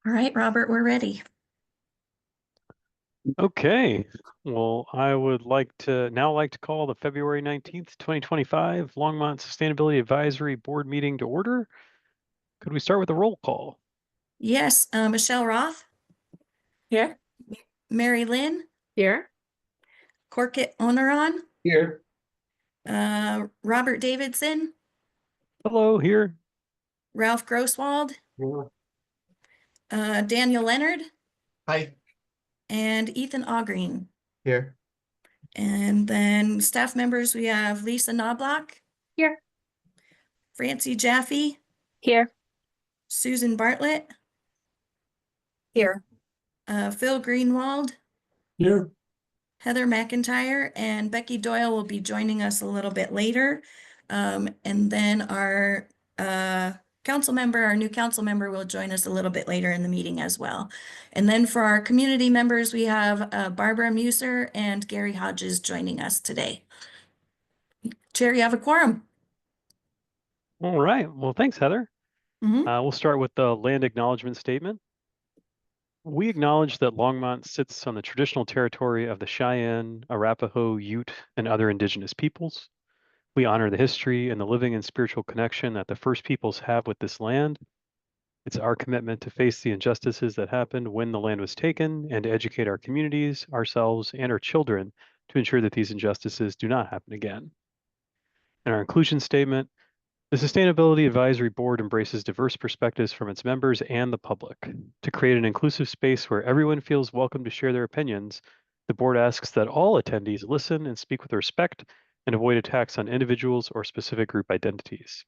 All right, Robert, we're ready. Okay, well, I would like to call the February 19th, 2025 Longmont Sustainability Advisory Board meeting to order. Could we start with a roll call? Yes, Michelle Roth, Here. Mary Lynn, Here. Corkett Oneron, Here. Robert Davidson, Hello, here. Ralph Grosswald, Here. Daniel Leonard, Hi. and Ethan Augreen. Here. And then staff members, we have Lisa Knobloch, Here. Francie Jaffe, Here. Susan Bartlett, Here. Phil Greenwald, Here. Heather McIntyre, and Becky Doyle will be joining us a little bit later. And then our new council member will join us a little bit later in the meeting as well. And then for our community members, we have Barbara Muser and Gary Hodges joining us today. Chair, you have a quorum. All right, well, thanks, Heather. Mhm. We'll start with the land acknowledgement statement. We acknowledge that Longmont sits on the traditional territory of the Cheyenne, Arapaho, Ute, and other indigenous peoples. We honor the history and the living and spiritual connection that the First Peoples have with this land. It's our commitment to face the injustices that happened when the land was taken and to educate our communities, ourselves, and our children to ensure that these injustices do not happen again. In our inclusion statement, the Sustainability Advisory Board embraces diverse perspectives from its members and the public. To create an inclusive space where everyone feels welcome to share their opinions, the board asks that all attendees listen and speak with respect and avoid attacks on individuals or specific group identities.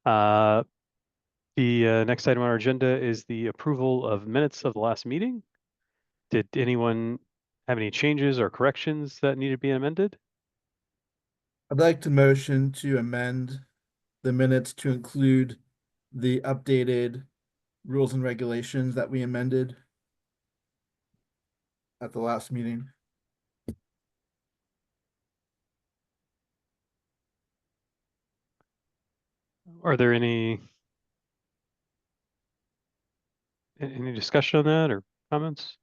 The next item on our agenda is the approval of minutes of the last meeting. Did anyone have any changes or corrections that need to be amended? I'd like to motion to amend the minutes to include the updated rules and regulations that we amended at the last meeting. Are there any discussion on that or comments?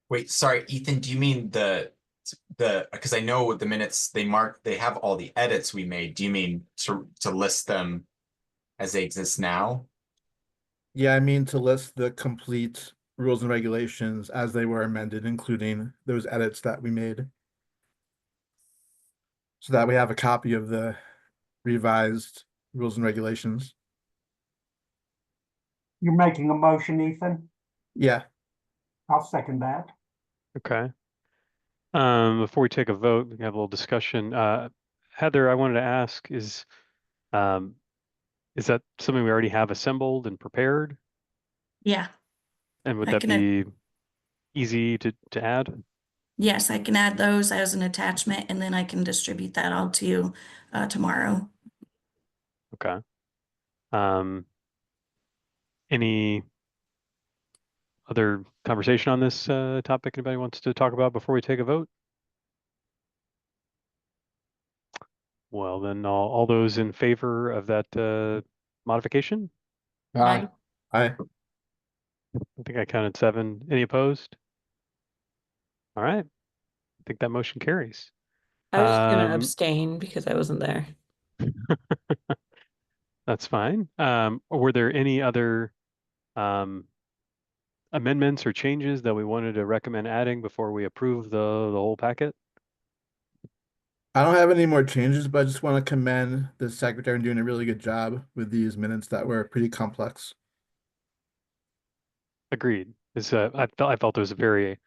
Wait, sorry, Ethan, do you mean because I know with the minutes they have all the edits we made. Do you mean to list them as they exist now? Yeah, I mean to list the complete rules and regulations as they were amended, including those edits that we made. So that we have a copy of the revised rules and regulations. You're making a motion, Ethan? Yeah. I'll second that. Okay. Before we take a vote, we can have a little discussion. Heather, I wanted to ask, is that something we already have assembled and prepared? Yeah. And would I that can be easy to add? Yes, I can add those as an attachment, and then I can distribute that all to you tomorrow. Okay. Any other conversation on this topic anybody wants to talk about before we take a vote? Well, then all those in favor of that modification? Aye. Aye. I think I counted 7. Any opposed? All right. I think that motion carries. I was just gonna abstain because I wasn't there. That's fine. Were there any other amendments or changes that we wanted to recommend adding before we approve the whole packet? I don't have any more changes, but I just want to commend the secretary on doing a really good job with these minutes that were pretty complex. Agreed. I felt it was a very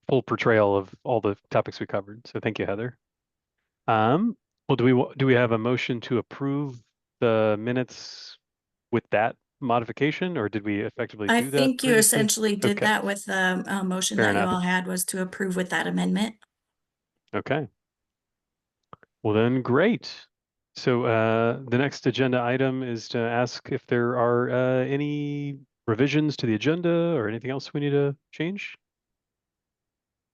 full portrayal of all the topics we covered. So thank you, Heather. Well, do we have a motion to approve the minutes with that modification, or did we effectively I do that think you previously? essentially did Okay. that with the motion Fair that you enough. all had was to approve with that amendment. Okay. Well then, great. So the next agenda item is to ask if there are any revisions to the agenda or anything else we need to change.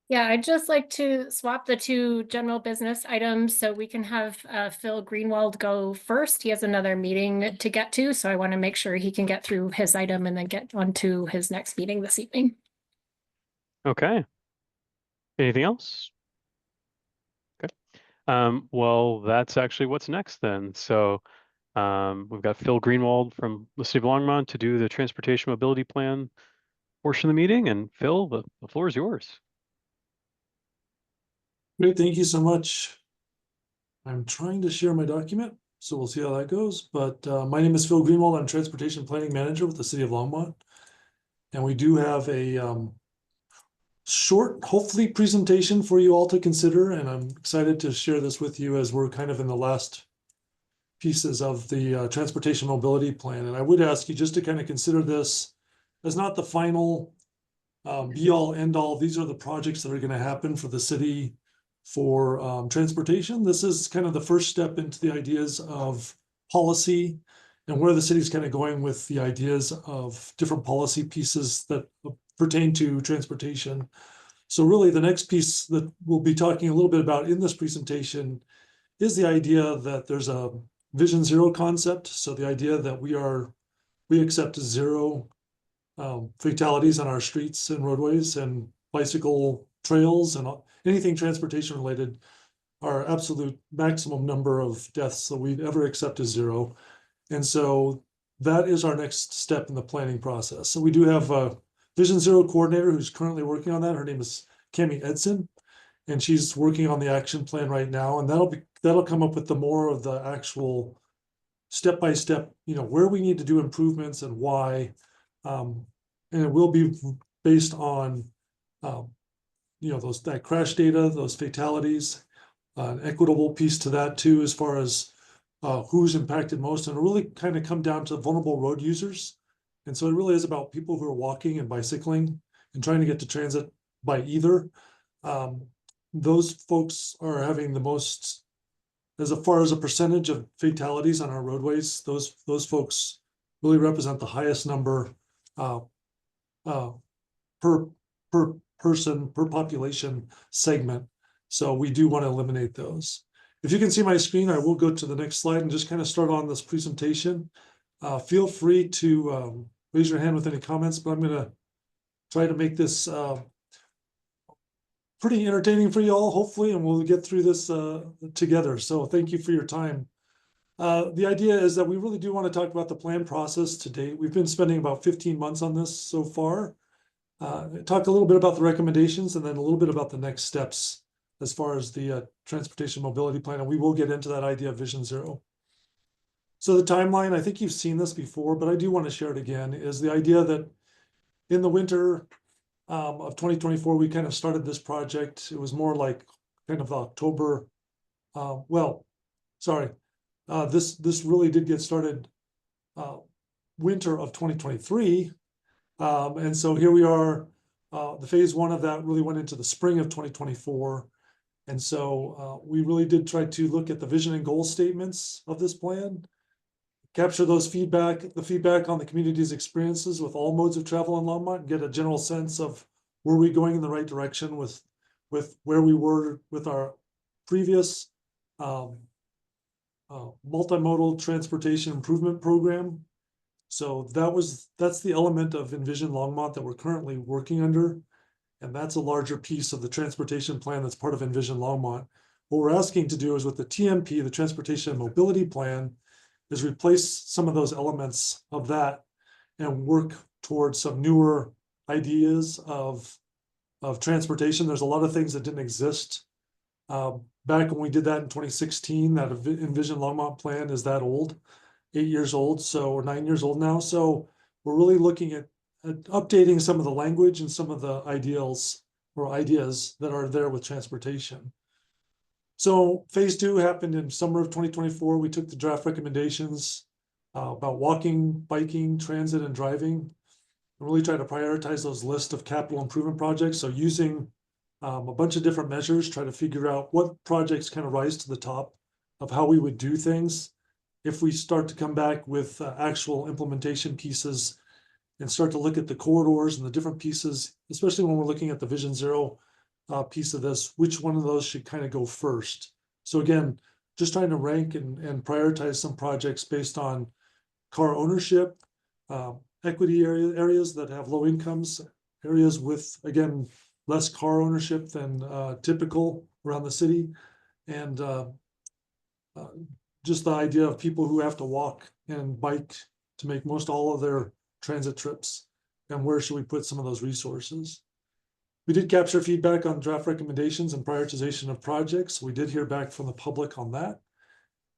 Yeah, I'd just like to swap the two general business items so we can have Phil Greenwald go first. He has another meeting to get to, so I want to make sure he can get through his item and then get on to his next meeting this evening. Okay. Anything else? Okay. Well, that's actually what's next then. So we've got Phil Greenwald from the City of Longmont to do the transportation mobility plan portion of the meeting. And Phil, the floor is yours. Great, thank you so much. I'm trying to share my document, so we'll see how that goes. But my name is Phil Greenwald. I'm Transportation Planning Manager with the City of Longmont. And we do have a short, hopefully, presentation for you all to consider. And I'm excited to share this with you as we're kind of in the last pieces of the transportation mobility plan. And I would ask you just to kind of consider this as not the final be all end all. These are the projects that are going to happen for the city for transportation. This is kind of the first step into the ideas of policy and where the city's kind of going with the ideas of different policy pieces that pertain to transportation. So really the next piece that we'll be talking a little bit about in this presentation is the idea that there's a Vision Zero concept. So the idea that we accept zero fatalities on our streets and roadways and bicycle trails and anything transportation related. Our absolute maximum number of deaths that we'd ever accept is zero. And so that is our next step in the planning process. So we do have a Vision Zero coordinator who's currently working on that. Her name is Cami Edson, and she's working on the action plan right now. And that'll come up with the more of the actual step-by-step, where we need to do improvements and why. And it will be based on, that crash data, those fatalities, an equitable piece to that too, as far as who's impacted most, and it really kind of come down to vulnerable road users. And so it really is about people who are walking and bicycling and trying to get to transit by either. Those folks are having the most, as far as a percentage of fatalities on our roadways, those folks really represent the highest number per person, per population segment. So we do want to eliminate those. If you can see my screen, I will go to the next slide and just kind of start on this presentation. Feel free to raise your hand with any comments, but I'm going to try to make this pretty entertaining for you all, hopefully, and we'll get through this together. So thank you for your time. The idea is that we really do want to talk about the plan process to date. We've been spending about 15 months on this so far. Talk a little bit about the recommendations and then a little bit about the next steps as far as the transportation mobility plan, and we will get into that idea of Vision Zero. So the timeline, I think you've seen this before, but I do want to share it again, is the idea that in the winter of 2024, we kind of started this project. It was more like kind of October. This really did get started winter of 2023. And so here we are. The phase one of that really went into the spring of 2024. And so we really did try to look at the vision and goal statements of this plan, capture the feedback on the community's experiences with all modes of travel in Longmont, and get a general sense of were we going in the right direction with where we were with our previous multimodal transportation improvement program. So that's the element of Envision Longmont that we're currently working under. And that's a larger piece of the transportation plan that's part of Envision Longmont. What we're asking to do is with the TMP, the Transportation and Mobility Plan, is replace some of those elements of that and work towards some newer ideas of transportation. There's a lot of things that didn't exist back when we did that in 2016. That Envision Longmont plan is that old, 8 years old, or 9 years old now. So we're really looking at updating some of the language and some of the ideals or ideas that are there with transportation. So phase two happened in summer of 2024. We took the draft recommendations about walking, biking, transit, and driving, and really try to prioritize those lists of capital improvement projects. So using a bunch of different measures, try to figure out what projects kind of rise to the top of how we would do things. If we start to come back with actual implementation pieces and start to look at the corridors and the different pieces, especially when we're looking at the Vision Zero piece of this, which one of those should kind of go first. So again, just trying to rank and prioritize some projects based on car ownership, equity areas that have low incomes, areas with, again, less car ownership than typical around the city, and just the idea of people who have to walk and bike to make most all of their transit trips, and where should we put some of those resources. We did capture feedback on draft recommendations and prioritization of projects. We did hear back from the public on that.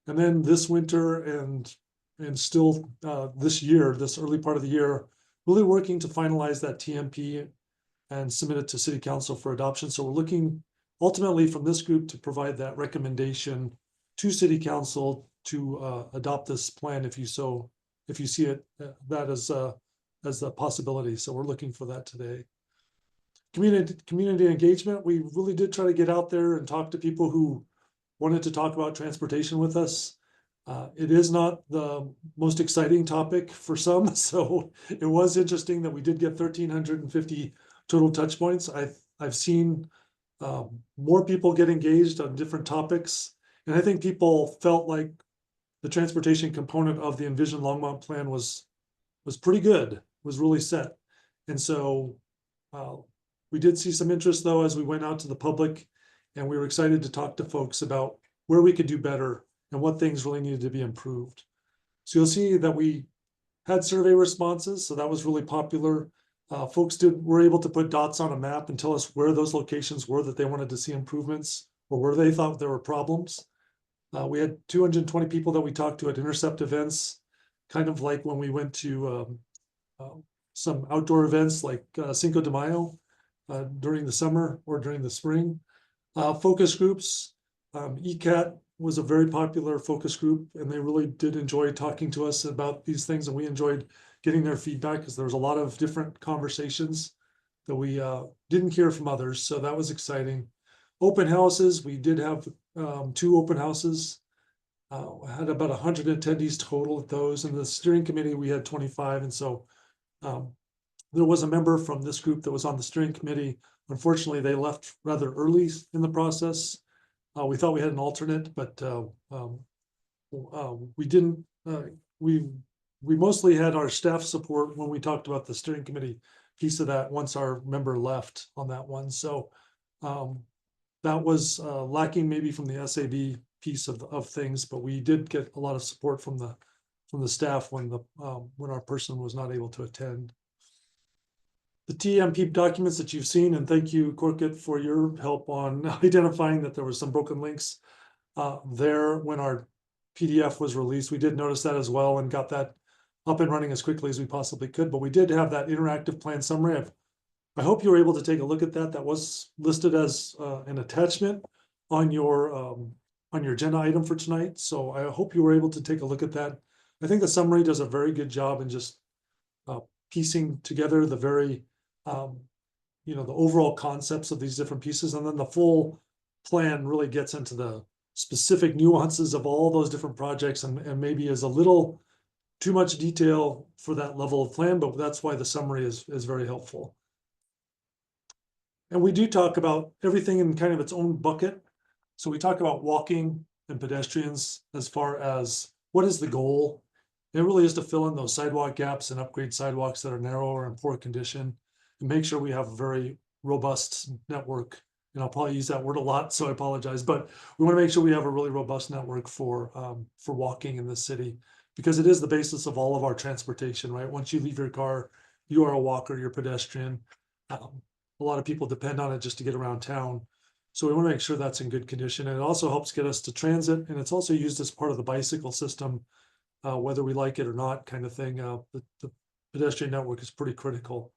And then this winter and still this year, this early part of the year, really working to finalize that TMP and submit it to City Council for adoption. So we're looking ultimately from this group to provide that recommendation to City Council to adopt this plan if you see it that as a possibility. So we're looking for that today. Community engagement, we really did try to get out there and talk to people who wanted to talk about transportation with us. It is not the most exciting topic for some, so it was interesting that we did get 1,350 total touch points. I've seen more people get engaged on different topics, and I think people felt like the transportation component of the Envision Longmont plan was pretty good, was really set. And so we did see some interest though as we went out to the public, and we were excited to talk to folks about where we could do better and what things really needed to be improved. So you'll see that we had survey responses, so that was really popular. Folks were able to put dots on a map and tell us where those locations were that they wanted to see improvements or where they thought there were problems. We had 220 people that we talked to at intercept events, kind of like when we went to some outdoor events like Cinco de Mayo during the summer or during the spring. Focus groups, ECAT was a very popular focus group, and they really did enjoy talking to us about these things, and we enjoyed getting their feedback because there was a lot of different conversations that we didn't hear from others, so that was exciting. Open houses, we did have 2 open houses. Had about 100 attendees total at those. In the steering committee, we had 25, and so there was a member from this group that was on the steering committee. Unfortunately, they left rather early in the process. We thought we had an alternate, but we didn't. We mostly had our staff support when we talked about the steering committee piece of that once our member left on that one. So that was lacking maybe from the SAB piece of things, but we did get a lot of support from the staff when our person was not able to attend. The TMP documents that you've seen, and thank you, Corkit, for your help on identifying that there was some broken links there when our PDF was released. We did notice that as well and got that up and running as quickly as we possibly could, but we did have that interactive plan summary. I hope you were able to take a look at that. That was listed as an attachment on your agenda item for tonight. So I hope you were able to take a look at that. I think the summary does a very good job in just piecing together the very the overall concepts of these different pieces, and then the full plan really gets into the specific nuances of all those different projects, and maybe is a little too much detail for that level of plan, but that's why the summary is very helpful. And we do talk about everything in kind of its own bucket. So we talk about walking and pedestrians as far as what is the goal. It really is to fill in those sidewalk gaps and upgrade sidewalks that are narrow or in poor condition, and make sure we have a very robust network. And I'll probably use that word a lot, so I apologize, but we want to make sure we have a really robust network for walking in the city, because it is the basis of all of our transportation, right? Once you leave your car, you are a walker, you're a pedestrian. A lot of people depend on it just to get around town. So we want to make sure that's in good condition. And it also helps get us to transit. And it's also used as part of the bicycle system, whether we like it or not, kind of thing. The pedestrian network is pretty critical.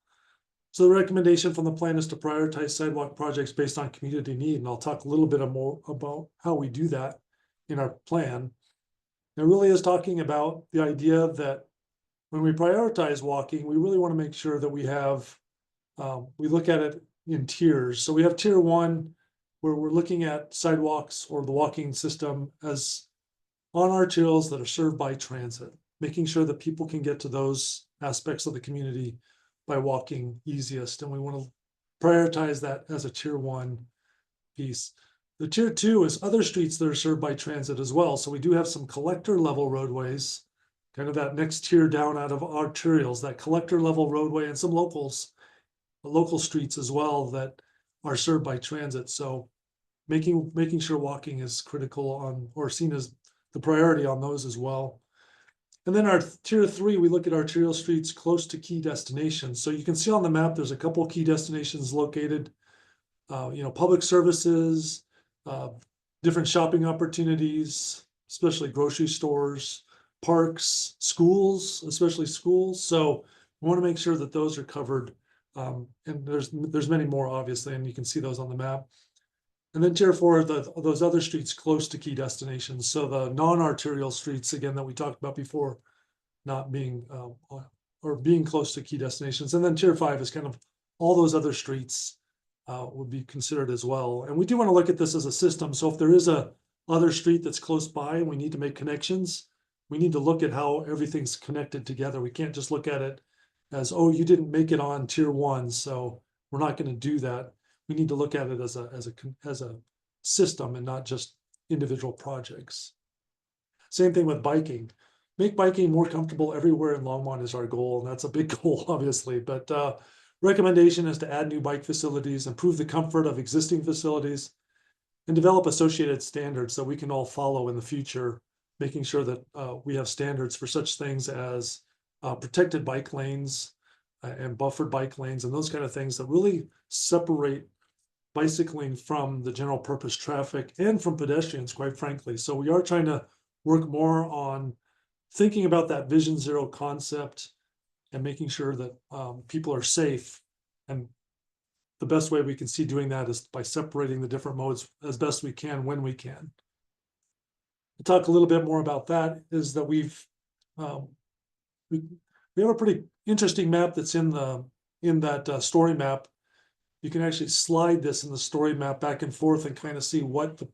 So the recommendation from the plan is to prioritize sidewalk projects based on community need. And I'll talk a little bit more about how we do that in our plan. It really is talking about the idea that when we prioritize walking, we really want to make sure that we have, we look at it in tiers. So we have tier 1, where we're looking at sidewalks or the walking system as on arterials that are served by transit, making sure that people can get to those aspects of the community by walking easiest. And we want to prioritize that as a tier 1 piece. The tier 2 is other streets that are served by transit as well. So we do have some collector level roadways, kind of that next tier down out of arterials, that collector level roadway, and some local streets as well that are served by transit. So making sure walking is critical on, or seen as the priority on those as well. And then our tier 3, we look at arterial streets close to key destinations. So you can see on the map, there's a couple key destinations located, public services, different shopping opportunities, especially grocery stores, parks, schools, especially schools. So we want to make sure that those are covered. And there's many more, obviously, and you can see those on the map. And then tier 4 are those other streets close to key destinations. So the non-arterial streets, again, that we talked about before, not being or being close to key destinations. And then tier 5 is kind of all those other streets would be considered as well. And we do want to look at this as a system. So if there is a other street that's close by and we need to make connections, we need to look at how everything's connected together. We can't just look at it as, oh, you didn't make it on tier 1, so we're not going to do that. We need to look at it as a system and not just individual projects. Same thing with biking. Make biking more comfortable everywhere in Longmont is our goal, and that's a big goal, obviously. But recommendation is to add new bike facilities, improve the comfort of existing facilities, and develop associated standards that we can all follow in the future, making sure that we have standards for such things as protected bike lanes and buffered bike lanes and those kind of things that really separate bicycling from the general purpose traffic and from pedestrians, quite frankly. So we are trying to work more on thinking about that Vision Zero concept and making sure that people are safe. And the best way we can see doing that is by separating the different modes as best we can when we can. To talk a little bit more about that is that we have a pretty interesting map that's in that story map. You can actually slide this in the story map back and forth and kind of see what the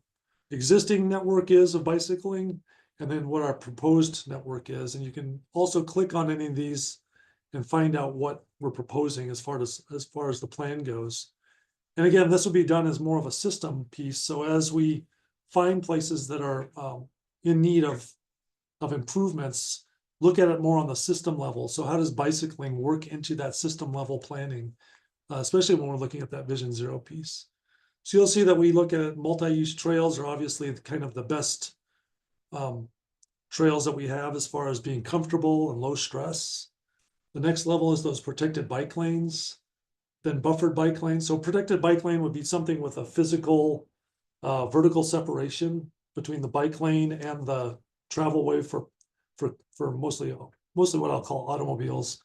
existing network is of bicycling and then what our proposed network is. And you can also click on any of these and find out what we're proposing as far as the plan goes. And again, this will be done as more of a system piece. So as we find places that are in need of improvements, look at it more on the system level. So how does bicycling work into that system level planning? Especially when we're looking at that Vision Zero piece. So you'll see that we look at multi-use trails are obviously kind of the best trails that we have as far as being comfortable and low stress. The next level is those protected bike lanes, then buffered bike lanes. So protected bike lane would be something with a physical vertical separation between the bike lane and the travel way for mostly what I'll call automobiles.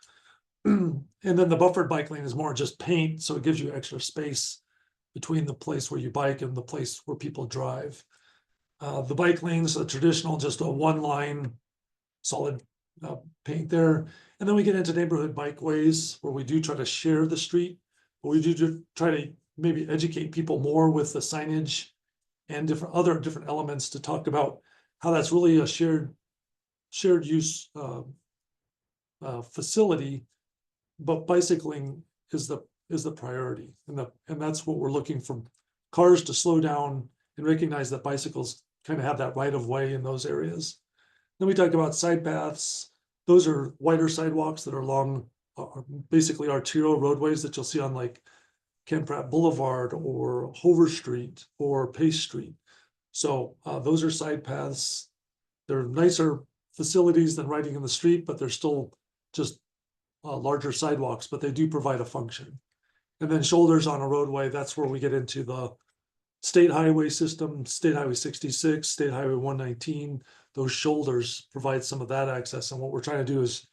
And then the buffered bike lane is more just paint, so it gives you extra space between the place where you bike and the place where people drive. The bike lanes, a traditional, just a one-line solid paint there. And then we get into neighborhood bikeways where we do try to share the street, but we do try to maybe educate people more with the signage and different elements to talk about how that's really a shared use facility. But bicycling is the priority, and that's what we're looking for cars to slow down and recognize that bicycles kind of have that right of way in those areas. Then we talk about side paths. Those are wider sidewalks that are along basically arterial roadways that you'll see on like Ken Pratt Boulevard or Hover Street or Pace Street. So those are side paths. They're nicer facilities than riding in the street, but they're still just larger sidewalks, but they do provide a function. And then shoulders on a roadway, that's where we get into the state highway system, State Highway 66, State Highway 119. Those shoulders provide some of that access. And what we're trying to do is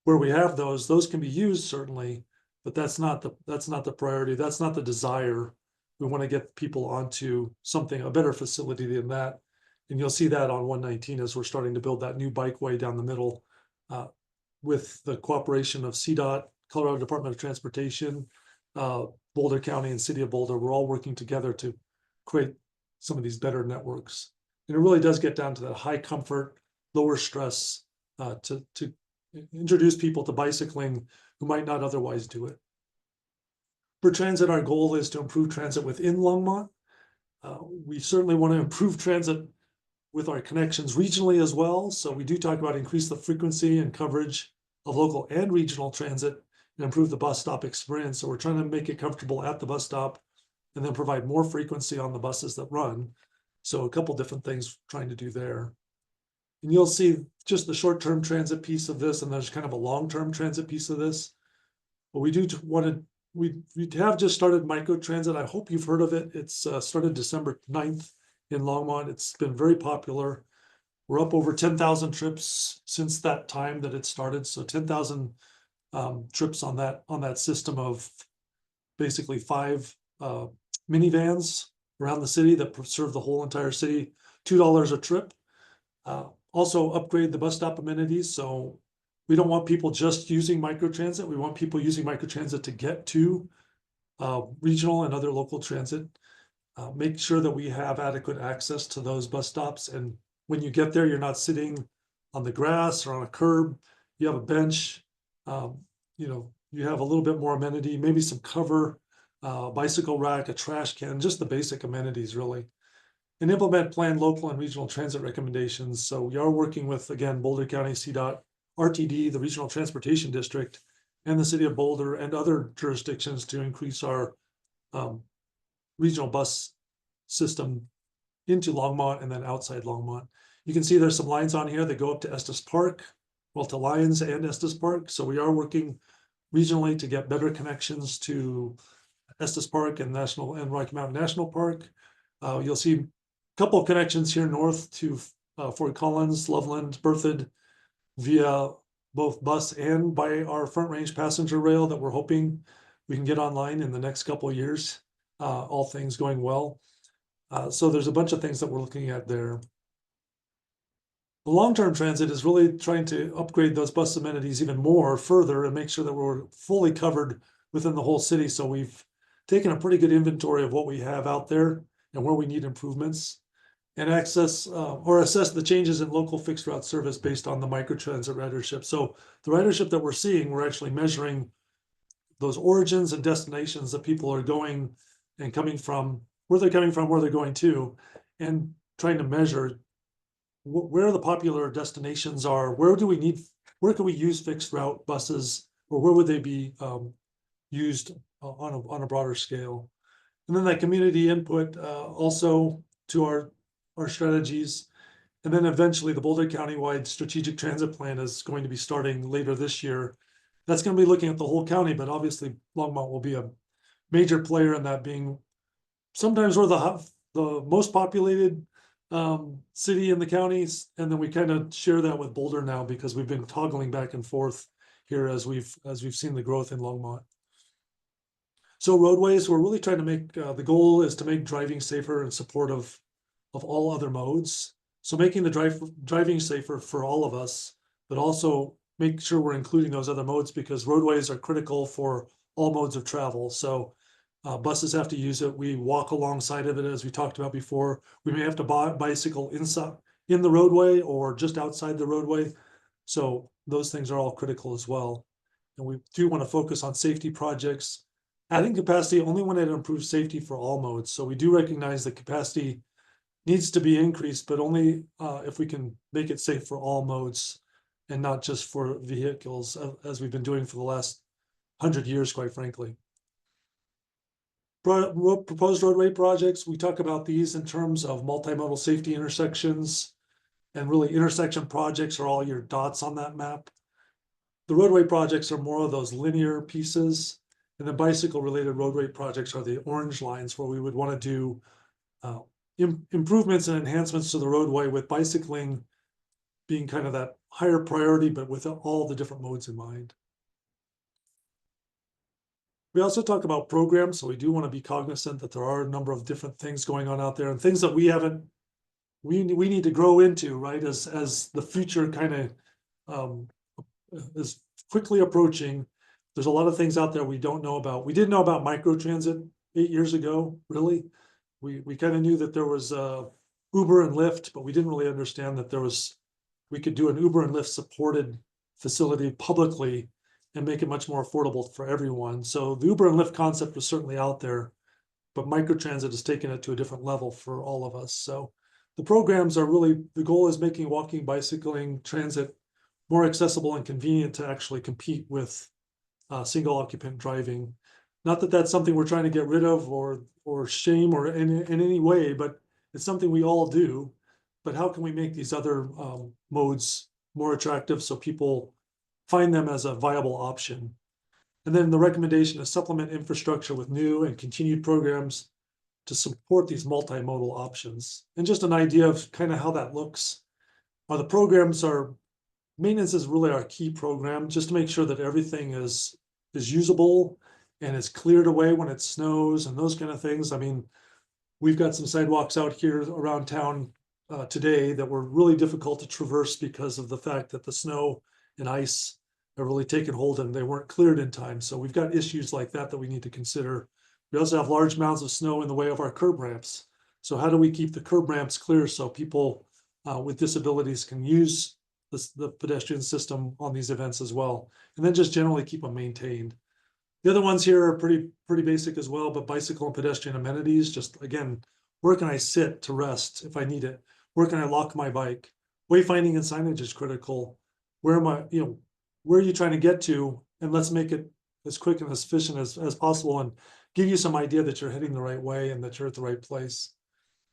where we have those can be used certainly, but that's not the priority. That's not the desire. We want to get people onto a better facility than that. And you'll see that on 119 as we're starting to build that new bikeway down the middle with the cooperation of CDOT, Colorado Department of Transportation, Boulder County and City of Boulder. We're all working together to create some of these better networks. And it really does get down to that high comfort, lower stress to introduce people to bicycling who might not otherwise do it. For transit, our goal is to improve transit within Longmont. We certainly want to improve transit with our connections regionally as well. So we do talk about increase the frequency and coverage of local and regional transit and improve the bus stop experience. So we're trying to make it comfortable at the bus stop and then provide more frequency on the buses that run. So a couple different things trying to do there. And you'll see just the short-term transit piece of this, and there's kind of a long-term transit piece of this. But we do want to, we have just started micro transit. I hope you've heard of it. It's started December 9th in Longmont. It's been very popular. We're up over 10,000 trips since that time that it started. So 10,000 trips on that system of basically 5 minivans around the city that serve the whole entire city, $2 a trip. Also upgrade the bus stop amenities. So we don't want people just using microtransit. We want people using microtransit to get to regional and other local transit. Make sure that we have adequate access to those bus stops. And when you get there, you're not sitting on the grass or on a curb. You have a bench. You have a little bit more amenity, maybe some cover, bicycle rack, a trash can, just the basic amenities really. And implement planned local and regional transit recommendations. So we are working with, again, Boulder County CDOT, RTD, the Regional Transportation District, and the City of Boulder and other jurisdictions to increase our regional bus system into Longmont and then outside Longmont. You can see there's some lines on here that go up to Estes Park, well, to Lyons and Estes Park. So we are working regionally to get better connections to Estes Park and Rocky Mountain National Park. You'll see a couple of connections here north to Fort Collins, Loveland, Berthoud, via both bus and by our Front Range passenger rail that we're hoping we can get online in the next couple of years, all things going well. So there's a bunch of things that we're looking at there. The long-term transit is really trying to upgrade those bus amenities even more further and make sure that we're fully covered within the whole city. So we've taken a pretty good inventory of what we have out there and where we need improvements, and access or assess the changes in local fixed route service based on the microtransit ridership. So the ridership that we're seeing, we're actually measuring those origins and destinations that people are going and coming from, where they're coming from, where they're going to, and trying to measure where the popular destinations are, where can we use fixed route buses, or where would they be used on a broader scale. And then that community input also to our strategies. And then eventually the Boulder County-wide strategic transit plan is going to be starting later this year. That's going to be looking at the whole county, but obviously Longmont will be a major player in that, being sometimes we're the most populated city in the counties, and then we kind of share that with Boulder now because we've been toggling back and forth here as we've seen the growth in Longmont. So roadways, we're really trying to make the goal is to make driving safer and supportive of all other modes. So making the driving safer for all of us, but also make sure we're including those other modes because roadways are critical for all modes of travel. So buses have to use it. We walk alongside of it, as we talked about before. We may have to bicycle inside in the roadway or just outside the roadway. So those things are all critical as well. And we do want to focus on safety projects. Adding capacity only when it improves safety for all modes. So we do recognize that capacity needs to be increased, but only if we can make it safe for all modes and not just for vehicles, as we've been doing for the last 100 years, quite frankly. Proposed roadway projects, we talk about these in terms of multimodal safety intersections, and really intersection projects are all your dots on that map. The roadway projects are more of those linear pieces, and the bicycle related roadway projects are the orange lines where we would want to do improvements and enhancements to the roadway, with bicycling being kind of that higher priority, but with all the different modes in mind. We also talk about programs, so we do want to be cognizant that there are a number of different things going on out there and things that we need to grow into, right? As the future kind of is quickly approaching. There's a lot of things out there we don't know about. We didn't know about microtransit 8 years ago, really. We kind of knew that there was Uber and Lyft, but we didn't really understand that we could do an Uber and Lyft supported facility publicly and make it much more affordable for everyone. So the Uber and Lyft concept was certainly out there, but microtransit has taken it to a different level for all of us. So the programs are really, the goal is making walking, bicycling, transit more accessible and convenient to actually compete with single occupant driving. Not that that's something we're trying to get rid of or shame or in any way, but it's something we all do. But how can we make these other modes more attractive so people find them as a viable option? And then the recommendation is supplement infrastructure with new and continued programs to support these multimodal options. And just an idea of kind of how that looks. The programs are, maintenance is really our key program, just to make sure that everything is usable and is cleared away when it snows and those kind of things. I mean, we've got some sidewalks out here around town today that were really difficult to traverse because of the fact that the snow and ice have really taken hold and they weren't cleared in time. So we've got issues like that we need to consider. We also have large amounts of snow in the way of our curb ramps. So how do we keep the curb ramps clear so people with disabilities can use the pedestrian system on these events as well? And then just generally keep them maintained. The other ones here are pretty basic as well, but bicycle and pedestrian amenities, just again, where can I sit to rest if I need it? Where can I lock my bike? Wayfinding and signage is critical. Where am I, where are you trying to get to? And let's make it as quick and as efficient as possible and give you some idea that you're heading the right way and that you're at the right place.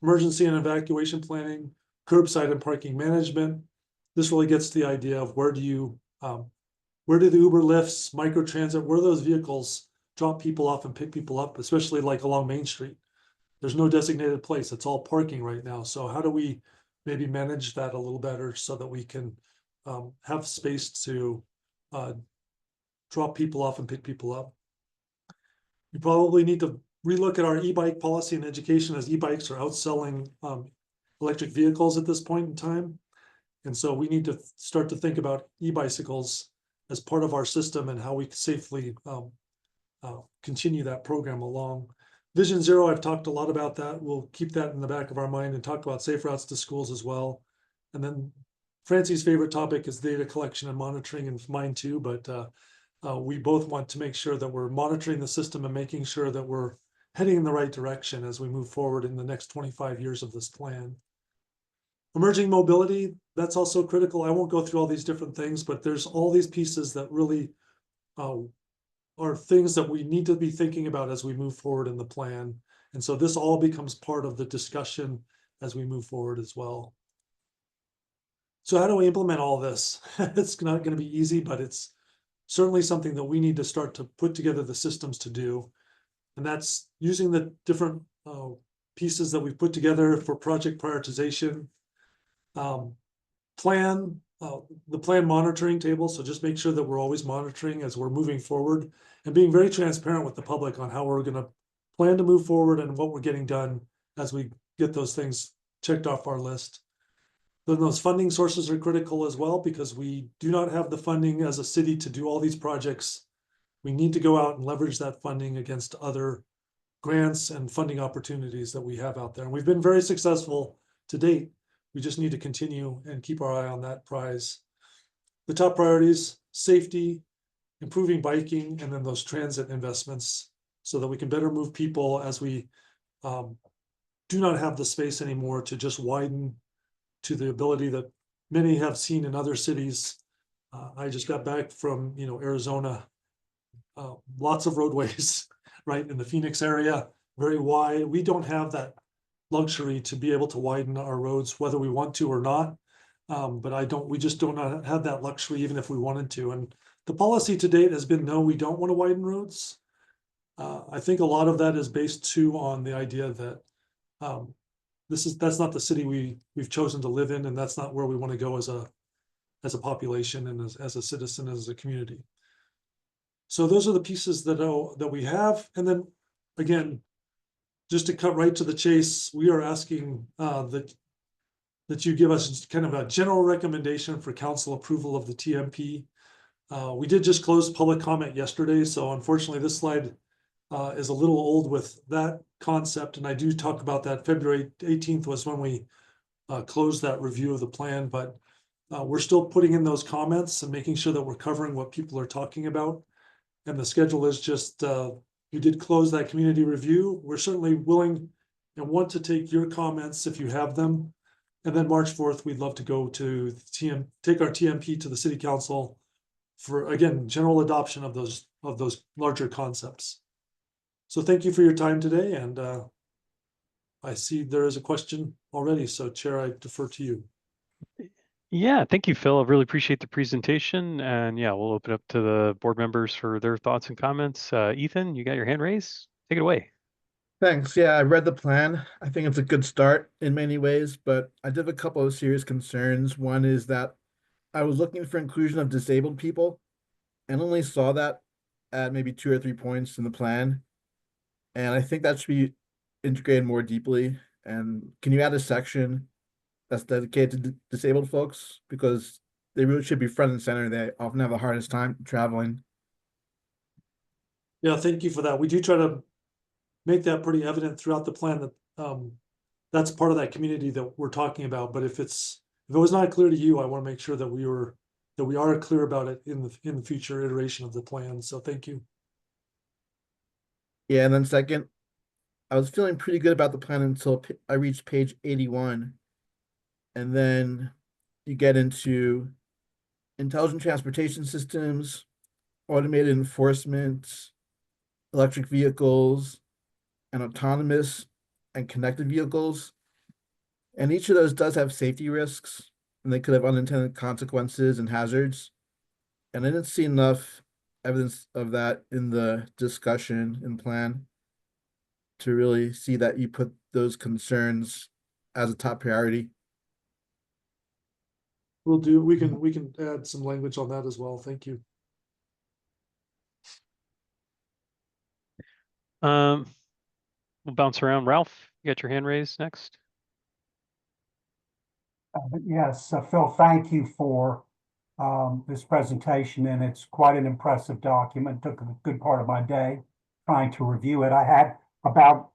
Emergency and evacuation planning, curbside and parking management. This really gets to the idea of where do the Uber, Lyfts, microtransit, where those vehicles drop people off and pick people up, especially like along Main Street. There's no designated place. It's all parking right now. So how do we maybe manage that a little better so that we can have space to drop people off and pick people up? We probably need to relook at our e-bike policy and education, as e-bikes are outselling electric vehicles at this point in time. And so we need to start to think about e-bicycles as part of our system and how we safely continue that program along. Vision Zero, I've talked a lot about that. We'll keep that in the back of our mind and talk about safe routes to schools as well. And then Francie's favorite topic is data collection and monitoring, and mine too, but we both want to make sure that we're monitoring the system and making sure that we're heading in the right direction as we move forward in the next 25 years of this plan. Emerging mobility, that's also critical. I won't go through all these different things, but there's all these pieces that really are things that we need to be thinking about as we move forward in the plan. And so this all becomes part of the discussion as we move forward as well. So how do we implement all this? It's not going to be easy, but it's certainly something that we need to start to put together the systems to do. And that's using the different pieces that we've put together for project prioritization. The plan monitoring table. So just make sure that we're always monitoring as we're moving forward and being very transparent with the public on how we're going to plan to move forward and what we're getting done as we get those things checked off our list. Then those funding sources are critical as well, because we do not have the funding as a city to do all these projects. We need to go out and leverage that funding against other grants and funding opportunities that we have out there. And we've been very successful to date. We just need to continue and keep our eye on that prize. The top priorities: safety, improving biking, and then those transit investments so that we can better move people as we do not have the space anymore to just widen to the ability that many have seen in other cities. I just got back from Arizona, lots of roadways right in the Phoenix area, very wide. We don't have that luxury to be able to widen our roads, whether we want to or not. But we just do not have that luxury, even if we wanted to. And the policy to date has been, no, we don't want to widen roads. I think a lot of that is based too on the idea that that's not the city we've chosen to live in, and that's not where we want to go as a population and as a citizen, as a community. So those are the pieces that we have. And then again, just to cut right to the chase, we are asking that you give us kind of a general recommendation for council approval of the TMP. We did just close public comment yesterday, so unfortunately this slide is a little old with that concept, and I do talk about that. February 18th was when we closed that review of the plan, but We're still putting in those comments and making sure that we're covering what people are talking about. And the schedule is just, we did close that community review. We're certainly willing and want to take your comments if you have them. And then March 4th, we'd love to go to take our TMP to the city council for, again, general adoption of those larger concepts. So thank you for your time today. And I see there is a question already. So Chair, I defer to you. Yeah, thank you, Phil. I really appreciate the presentation. And yeah, we'll open up to the board members for their thoughts and comments. Ethan, you got your hand raised? Take it away. Thanks. Yeah, I read the plan. I think it's a good start in many ways, but I did have a couple of serious concerns. One is that I was looking for inclusion of disabled people and only saw that at maybe 2 or 3 points in the plan. And I think that should be integrated more deeply. And can you add a section that's dedicated to disabled folks? Because they really should be front and center. They often have the hardest time traveling. Yeah, thank you for that. We do try to make that pretty evident throughout the plan that that's part of that community that we're talking about. But if it was not clear to you, I want to make sure that we are clear about it in the future iteration of the plan. So thank you. Yeah, and then second, I was feeling pretty good about the plan until I reached page 81. And then you get into intelligent transportation systems, automated enforcement, electric vehicles, and autonomous and connected vehicles. And each of those does have safety risks, and they could have unintended consequences and hazards. And I didn't see enough evidence of that in the discussion and plan to really see that you put those concerns as a top priority. We can add some language on that as well. Thank you. We'll bounce around. Ralph, you got your hand raised next. Yes, Phil, thank you for this presentation, and it's quite an impressive document. Took a good part of my day trying to review it. I had about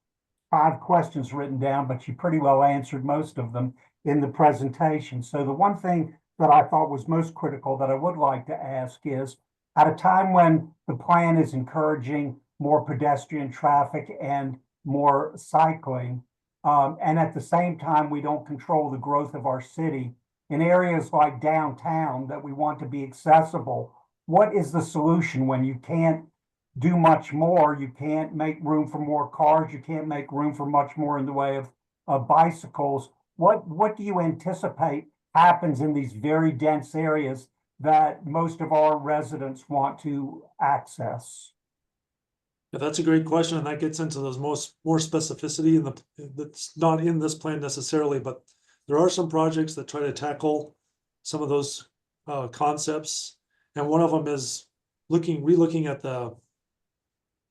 5 questions written down, but you pretty well answered most of them in the presentation. So the one thing that I thought was most critical that I would like to ask is, at a time when the plan is encouraging more pedestrian traffic and more cycling, and at the same time, we don't control the growth of our city in areas like downtown that we want to be accessible. What is the solution when you can't do much more? You can't make room for more cars. You can't make room for much more in the way of bicycles. What do you anticipate happens in these very dense areas that most of our residents want to access? Yeah, that's a great question, and that gets into those more specificity that's not in this plan necessarily, but there are some projects that try to tackle some of those concepts, and one of them is relooking at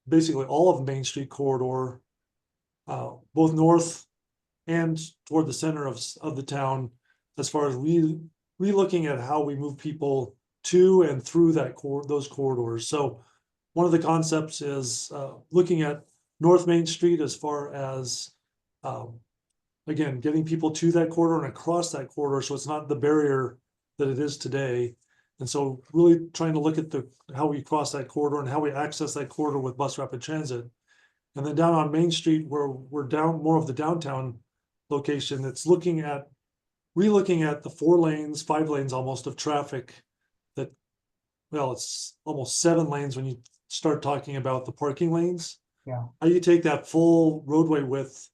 basically all of Main Street corridor, both north and toward the center of the town, as far as relooking at how we move people to and through those corridors. So one of the concepts is looking at North Main Street as far as, again, getting people to that corridor and across that corridor, so it's not the barrier that it is today. And so really trying to look at how we cross that corridor and how we access that corridor with bus rapid transit. And then down on Main Street, where we're down more of the downtown location, it's relooking at the 4 lanes, 5 lanes almost of traffic that, well, it's almost 7 lanes when you start talking about the parking lanes. Yeah. How you take that full roadway width,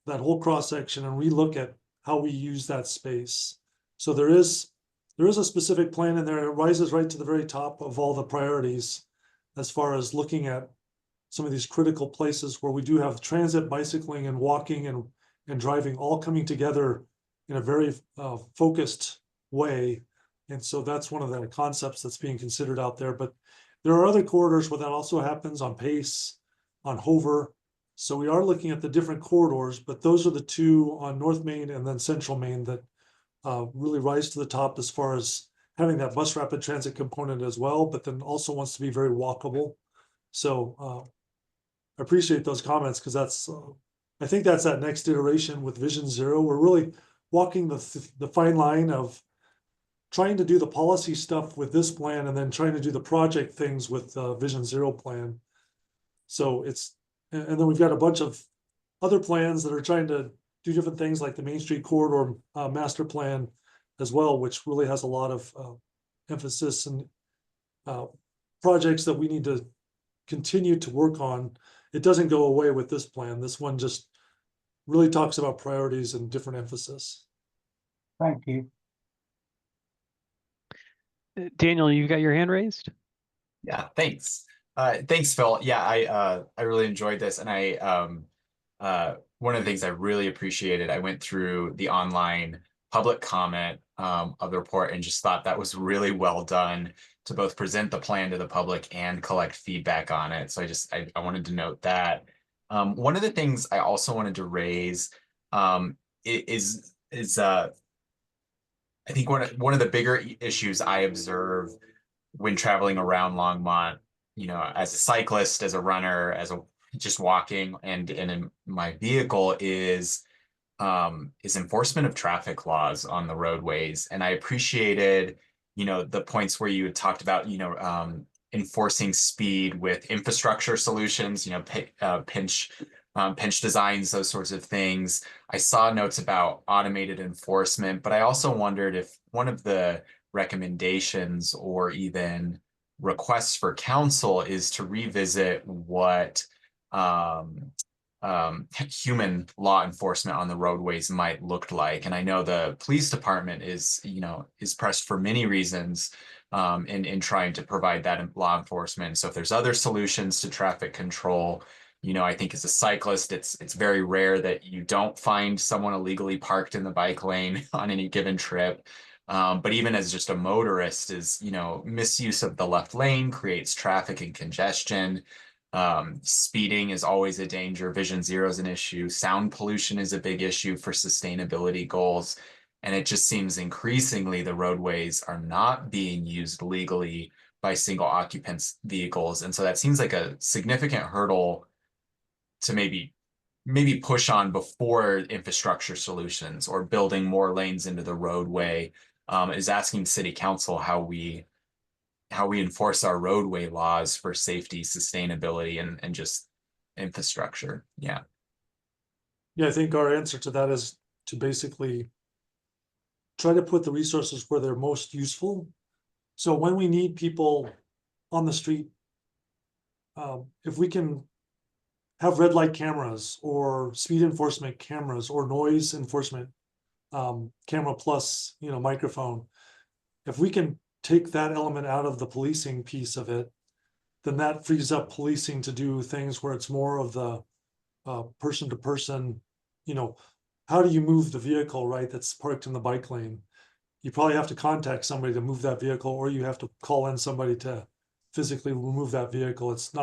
that whole cross section, and relook at how we use that space. So there is a specific plan in there. It rises right to the very top of all the priorities as far as looking at some of these critical places where we do have transit, bicycling, and walking and driving all coming together in a very focused way. And so that's one of the concepts that's being considered out there. But there are other corridors where that also happens, on Pace, on Hover. So we are looking at the different corridors, but those are the 2 on North Main and then Central Main that really rise to the top as far as having that bus rapid transit component as well, but then also wants to be very walkable. So I appreciate those comments, because I think that's that next iteration with Vision Zero. We're really walking the fine line of trying to do the policy stuff with this plan and then trying to do the project things with the Vision Zero plan. So it's, and then we've got a bunch of other plans that are trying to do different things like the Main Street Corridor master plan as well, which really has a lot of emphasis and projects that we need to continue to work on. It doesn't go away with this plan. This one just really talks about priorities and different emphasis. Thank you. Daniel, you got your hand raised? Yeah, thanks. Thanks, Phil. Yeah, I really enjoyed this, and one of the things I really appreciated, I went through the online public comment of the report and just thought that was really well done to both present the plan to the public and collect feedback on it. So I wanted to note that. One of the things I also wanted to raise is I think one of the bigger issues I observe when traveling around Longmont, you know, as a cyclist, as a runner, just walking, and in my vehicle is enforcement of traffic laws on the roadways. And I appreciated, you know, the points where you had talked about, you know, enforcing speed with infrastructure solutions, you know, pinch designs, those sorts of things. I saw notes about automated enforcement, but I also wondered if one of the recommendations or even requests for council is to revisit what human law enforcement on the roadways might look like. And I know the police department is pressed for many reasons in trying to provide that law enforcement. So if there's other solutions to traffic control, you know, I think as a cyclist, it's very rare that you don't find someone illegally parked in the bike lane on any given trip. But even as just a motorist, is, you know, misuse of the left lane creates traffic and congestion. Speeding is always a danger. Vision Zero is an issue. Sound pollution is a big issue for sustainability goals. And it just seems increasingly the roadways are not being used legally by single occupants vehicles. And so that seems like a significant hurdle to maybe push on before infrastructure solutions or building more lanes into the roadway, is asking city council how we enforce our roadway laws for safety, sustainability, and just infrastructure. Yeah. Yeah, I think our answer to that is to basically try to put the resources where they're most useful. So when we need people on the street, if we can have red light cameras or speed enforcement cameras or noise enforcement camera plus, you know, microphone, if we can take that element out of the policing piece of it, then that frees up policing to do things where it's more of the person to person, you know, how do you move the vehicle, right, that's parked in the bike lane? You probably have to contact somebody to move that vehicle, or you have to call in somebody to physically remove that vehicle. It's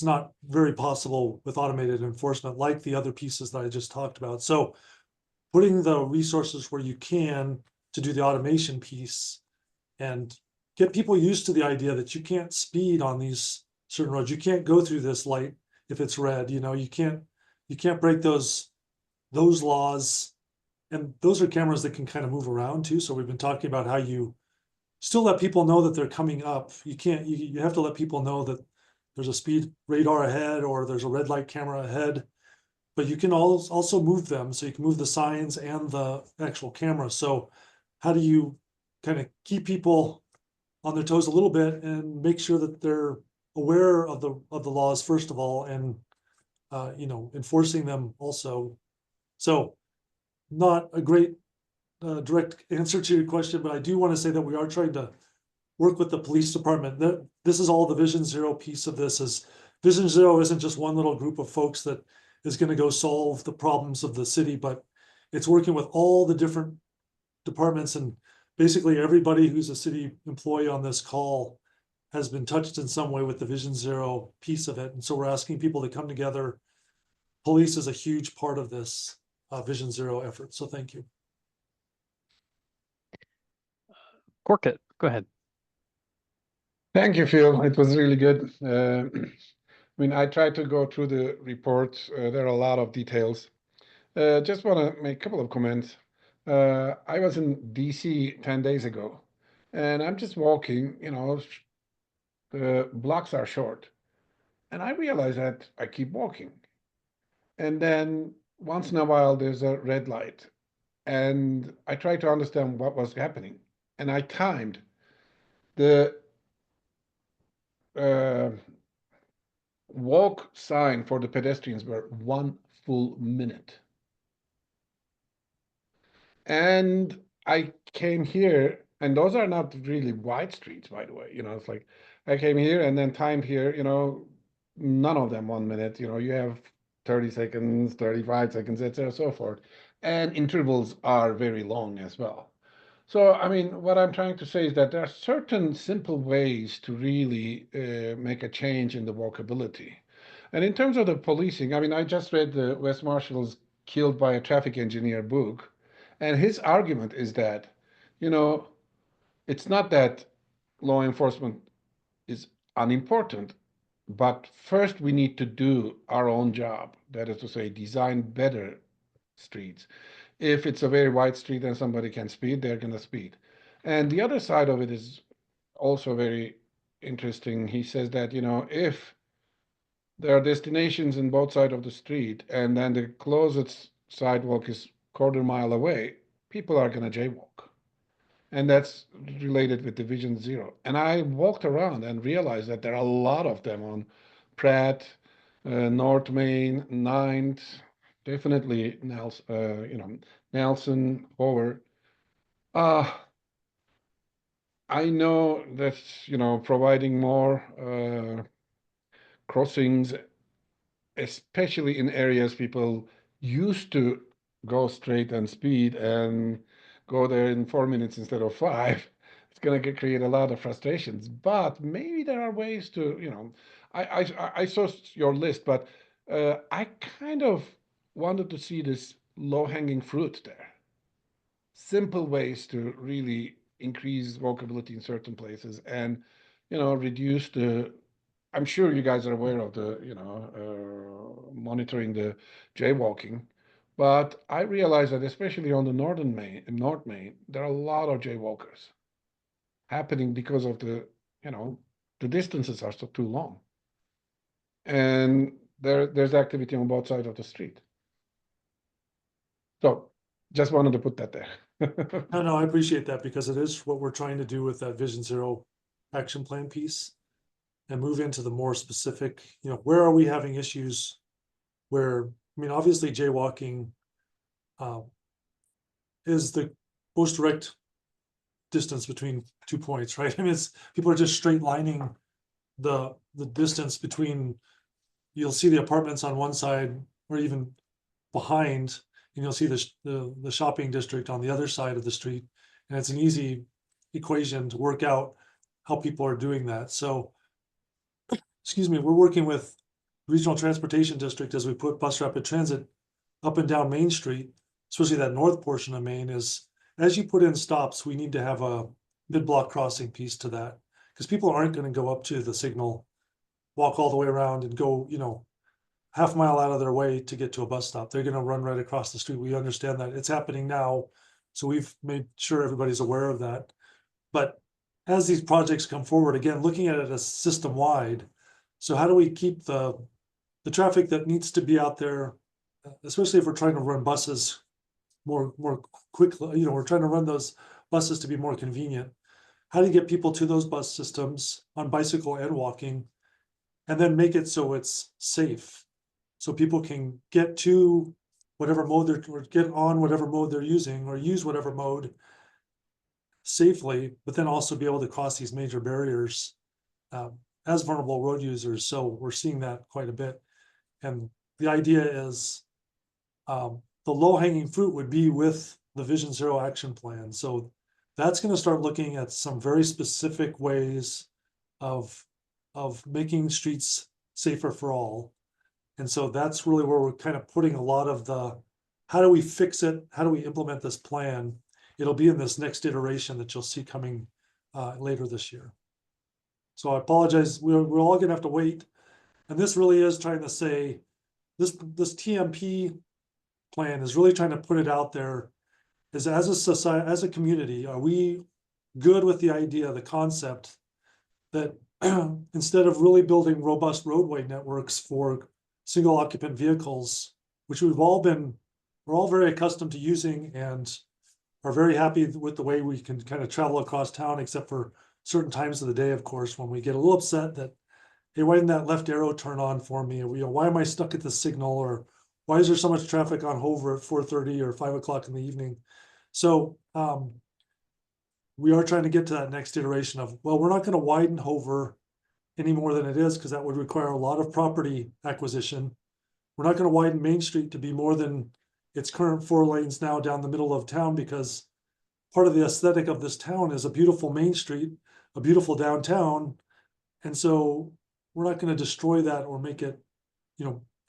not very possible with automated enforcement like the other pieces that I just talked about. So putting the resources where you can to do the automation piece and get people used to the idea that you can't speed on these certain roads. You can't go through this light if it's red. You know, you can't break those laws. And those are cameras that can kind of move around too. So we've been talking about how you still let people know that they're coming up. You have to let people know that there's a speed radar ahead or there's a red light camera ahead, but you can also move them. So you can move the signs and the actual camera. So how do you kind of keep people on their toes a little bit and make sure that they're aware of the laws, first of all, and you know, enforcing them also. So not a great direct answer to your question, but I do want to say that we are trying to work with the police department. This is all the Vision Zero piece of this. Is Vision Zero isn't just one little group of folks that is going to go solve the problems of the city, but it's working with all the different departments, and basically everybody who's a city employee on this call has been touched in some way with the Vision Zero piece of it. And so we're asking people to come together. Police is a huge part of this Vision Zero effort. So thank you. Corkett, go ahead. Thank you, Phil. It was really good. I mean, I tried to go through the report. There are a lot of details. Just want to make a couple of comments. I was in DC 10 days ago, and I'm just walking, the blocks are short. And I realize that I keep walking. And then once in a while, there's a red light. And I try to understand what was happening. And I timed the uh, walk sign for the pedestrians were 1 full minute. And I came here, and those are not really wide streets, by the way. It's like I came here and then timed here, none of them 1 minute. You have 30 seconds, 35 seconds, etc., so forth. And intervals are very long as well. So, I mean, what I'm trying to say is that there are certain simple ways to really make a change in the walkability. And in terms of the policing, I mean, I just read the West Marshals Killed by a Traffic Engineer book, and his argument is that, you know, it's not that law enforcement is unimportant, but first we need to do our own job. That is to say, design better streets. If it's a very wide street and somebody can speed, they're going to speed. And the other side of it is also very interesting. He says that, if there are destinations in both sides of the street and then the closest sidewalk is quarter-mile away, people are going to jaywalk. And that's related with Division Zero. And I walked around and realized that there are a lot of them on Pratt, North Main, 9th, definitely Nelson, Howard. I know that, providing more crossings, especially in areas people used to go straight and speed and go there in 4 minutes instead of 5, it's going to create a lot of frustrations. But maybe there are ways to, I saw your list, but I kind of wanted to see this low-hanging fruit there. Simple ways to really increase walkability in certain places and, reduce the I'm sure you guys are aware of the, monitoring the jaywalking, but I realize that especially on the North Main, there are a lot of jaywalkers happening because of the distances are so too long. And there's activity on both sides of the street. So just wanted to put that there. No, I appreciate that because it is what we're trying to do with that Vision Zero action plan piece and move into the more specific, where are we having issues where, obviously jaywalking is the most direct distance between 2 points, right? It's people are just straight lining the distance between, you'll see the apartments on one side or even behind, and you'll see the shopping district on the other side of the street. And it's an easy equation to work out how people are doing that. So, excuse me, we're working with Regional Transportation District as we put bus rapid transit up and down Main Street, especially that north portion of Main. Is as you put in stops, we need to have a mid-block crossing piece to that, because people aren't going to go up to the signal, walk all the way around and go, half mile out of their way to get to a bus stop. They're going to run right across the street. We understand that it's happening now. So we've made sure everybody's aware of that. But as these projects come forward, again, looking at it as system-wide, so how do we keep the traffic that needs to be out there, especially if we're trying to run buses more quickly, we're trying to run those buses to be more convenient. How do you get people to those bus systems on bicycle and walking, and then make it so it's safe, so people can get to whatever mode or get on whatever mode they're using or use whatever mode safely, but then also be able to cross these major barriers as vulnerable road users. So we're seeing that quite a bit. And the idea is the low-hanging fruit would be with the Vision Zero action plan. So that's going to start looking at some very specific ways of making streets safer for all. And so that's really where we're kind of putting a lot of the, how do we fix it? How do we implement this plan? It'll be in this next iteration that you'll see coming later this year. So I apologize, we're all gonna have to wait. And this really is trying to say, this TMP plan is really trying to put it out there is as a society, as a community, are we good with the idea, the concept that instead of really building robust roadway networks for single occupant vehicles, which we're all very accustomed to using and are very happy with the way we can kind of travel across town, except for certain times of the day, of course, when we get a little upset that, hey, why didn't that left arrow turn on for me? Or, why am I stuck at this signal? Or why is there so much traffic on Hover at 4:30 or 5 o'clock in the evening? So we are trying to get to that next iteration of, well, we're not going to widen Hover any more than it is, because that would require a lot of property acquisition. We're not going to widen Main Street to be more than its current 4 lanes now down the middle of town, because part of the aesthetic of this town is a beautiful Main Street, a beautiful downtown. And so we're not going to destroy that or make it,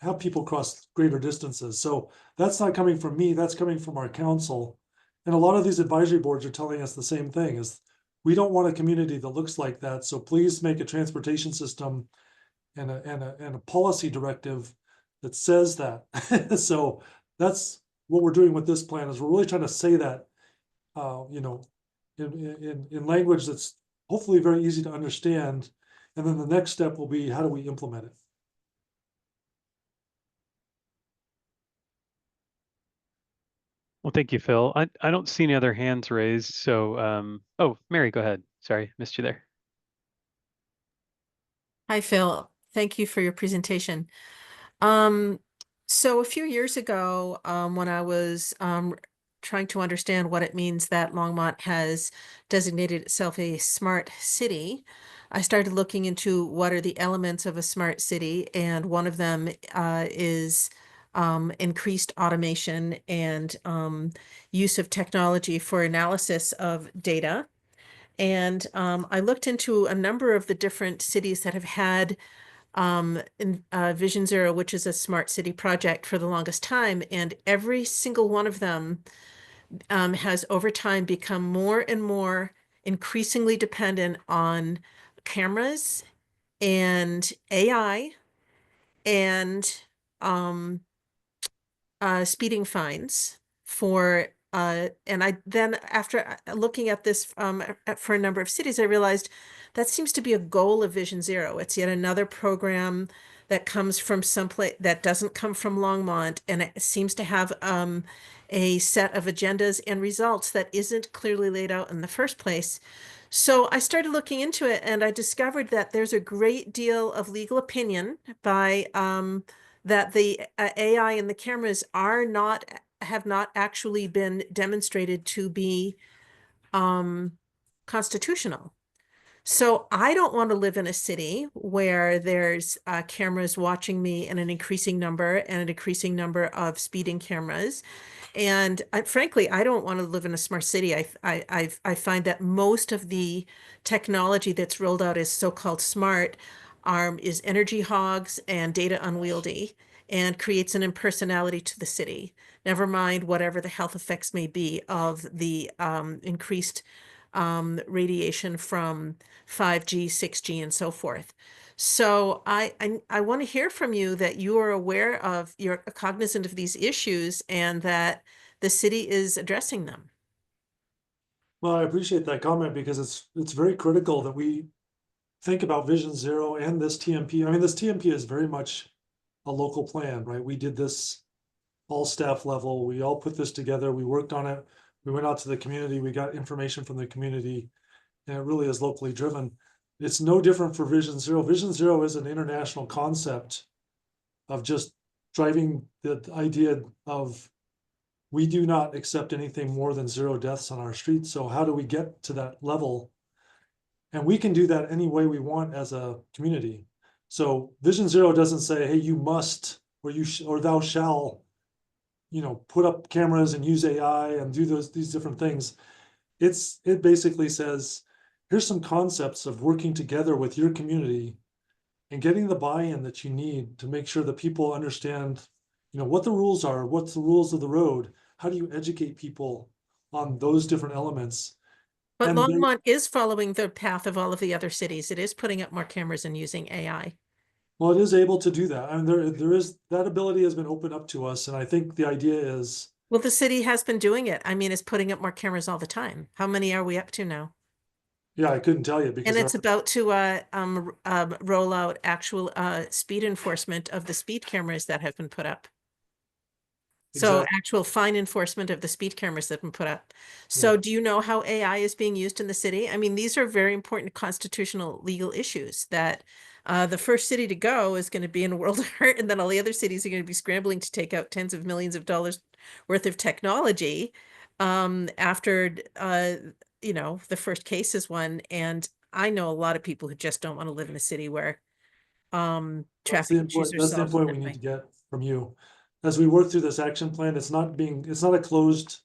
have people cross greater distances. So that's not coming from me, that's coming from our council. And a lot of these advisory boards are telling us the same thing, is we don't want a community that looks like that. So please make a transportation system and a policy directive that says that. So that's what we're doing with this plan, is we're really trying to say that, in language that's hopefully very easy to understand. And then the next step will be, how do we implement it? Well, thank you, Phil. I don't see any other hands raised. So, oh, Mary, go ahead. Sorry, missed you there. Hi, Phil. Thank you for your presentation. So a few years ago, when I was trying to understand what it means that Longmont has designated itself a smart city, I started looking into what are the elements of a smart city, and one of them is increased automation and use of technology for analysis of data. And I looked into a number of the different cities that have had Vision Zero, which is a smart city project for the longest time. And every single one of them has over time become more and more increasingly dependent on cameras and AI and speeding fines for and I then, after looking at this for a number of cities, I realized that seems to be a goal of Vision Zero. It's yet another program that comes from someplace that doesn't come from Longmont, and it seems to have a set of agendas and results that isn't clearly laid out in the first place. So I started looking into it, and I discovered that there's a great deal of legal opinion by that the AI and the cameras have not actually been demonstrated to be constitutional. So I don't want to live in a city where there's cameras watching me in an increasing number and an increasing number of speeding cameras. And frankly, I don't want to live in a smart city. I find that most of the technology that's rolled out as so-called smart is energy hogs and data unwieldy, and creates an impersonality to the city. Never mind whatever the health effects may be of the increased radiation from 5G, 6G, and so forth. So I want to hear from you that you are aware of, you're cognizant of these issues, and that the city is addressing them. Well, I appreciate that comment, because it's very critical that we think about Vision Zero and this TMP. I mean, this TMP is very much a local plan, right? We did this all staff level. We all put this together. We worked on it. We went out to the community. We got information from the community, and it really is locally driven. It's no different for Vision Zero. Vision Zero is an international concept of just driving the idea of, we do not accept anything more than 0 deaths on our streets. So how do we get to that level? And we can do that any way we want as a community. So Vision Zero doesn't say, hey, you must, or or thou shall, put up cameras and use AI and do these different things. It basically says, here's some concepts of working together with your community and getting the buy-in that you need to make sure that people understand, what the rules are, what's the rules of the road, how do you educate people on those different elements. But And Longmont is following the path of all of the other cities. It is putting up more cameras and using AI. Well, it is able to do that. I mean, there is, that ability has been opened up to us. And I think the idea is, Well, the city has been doing it. I mean, it's putting up more cameras all the time. How many are we up to now? Yeah, I couldn't tell you And because it's about to roll out actual speed enforcement of the speed cameras that have been put up. So Exactly. actual fine enforcement of the speed cameras that have been put up. So Yeah. do you know how AI is being used in the city? I mean, these are very important constitutional legal issues that the first city to go is going to be in a world of hurt, and then all the other cities are going to be scrambling to take out tens of millions of dollars worth of technology after you know, the first case is won. And I know a lot of people who just don't want to live in a city where traffic issues are That's the solved in point we that need way. to get from you. As we work through this action plan, it's not a closed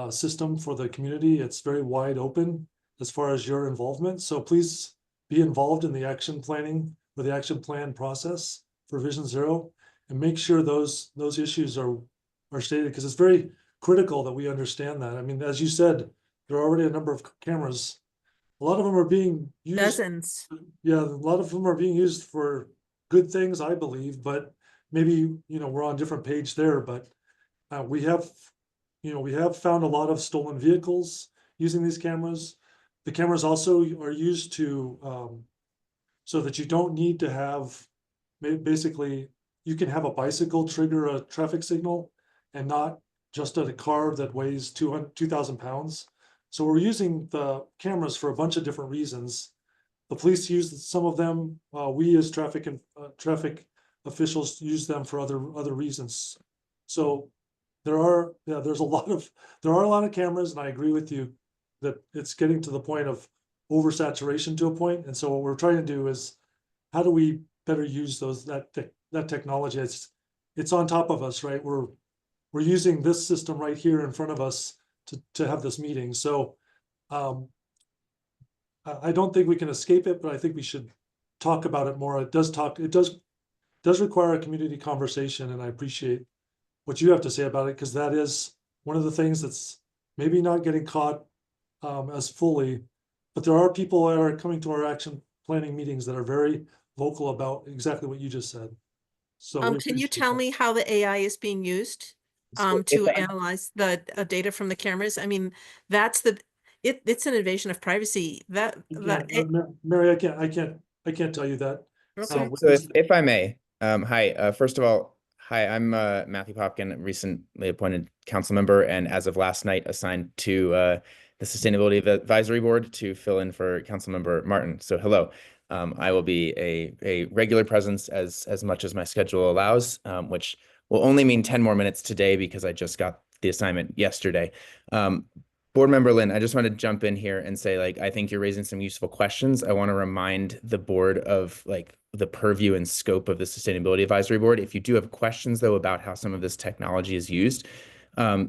system for the community. It's very wide open as far as your involvement. So please be involved in the action planning or the action plan process for Vision Zero, and make sure those issues are stated, because it's very critical that we understand that. I mean, as you said, there are already a number of cameras. A lot of them are being used. Dozens. Yeah, a lot of them are being used for good things, I believe, but maybe, you know, we're on a different page there, but we have, you know, we have found a lot of stolen vehicles using these cameras. The cameras also are used to, so that you don't need to have, basically, you can have a bicycle trigger a traffic signal and not just a car that weighs 2,000 pounds. So we're using the cameras for a bunch of different reasons. The police use some of them. We as traffic officials use them for other reasons. So there's a lot of cameras, and I agree with you that it's getting to the point of oversaturation to a point. And so what we're trying to do is, how do we better use that technology? It's on top of us, right? We're using this system right here in front of us to have this meeting. So I don't think we can escape it, but I think we should talk about it more. It does require a community conversation, and I appreciate what you have to say about it, because that is one of the things that's maybe not getting caught as fully, but there are people that are coming to our action planning meetings that are very vocal about exactly what you just said. So we Can you appreciate tell that. me how the AI is being used So to if I- analyze the data from the cameras? I mean, that's it's an invasion of privacy. Mary, I can't tell you that. Okay. So if I may, hi, first of all, hi, I'm Matthew Popkin, recently appointed council member, and as of last night assigned to the Sustainability Advisory Board to fill in for Councilmember Martin. So hello. I will be a regular presence as much as my schedule allows, which will only mean 10 more minutes today because I just got the assignment yesterday. Board Member Lynn, I just want to jump in here and say, like, I think you're raising some useful questions. I want to remind the board of like the purview and scope of the Sustainability Advisory Board. If you do have questions though about how some of this technology is used,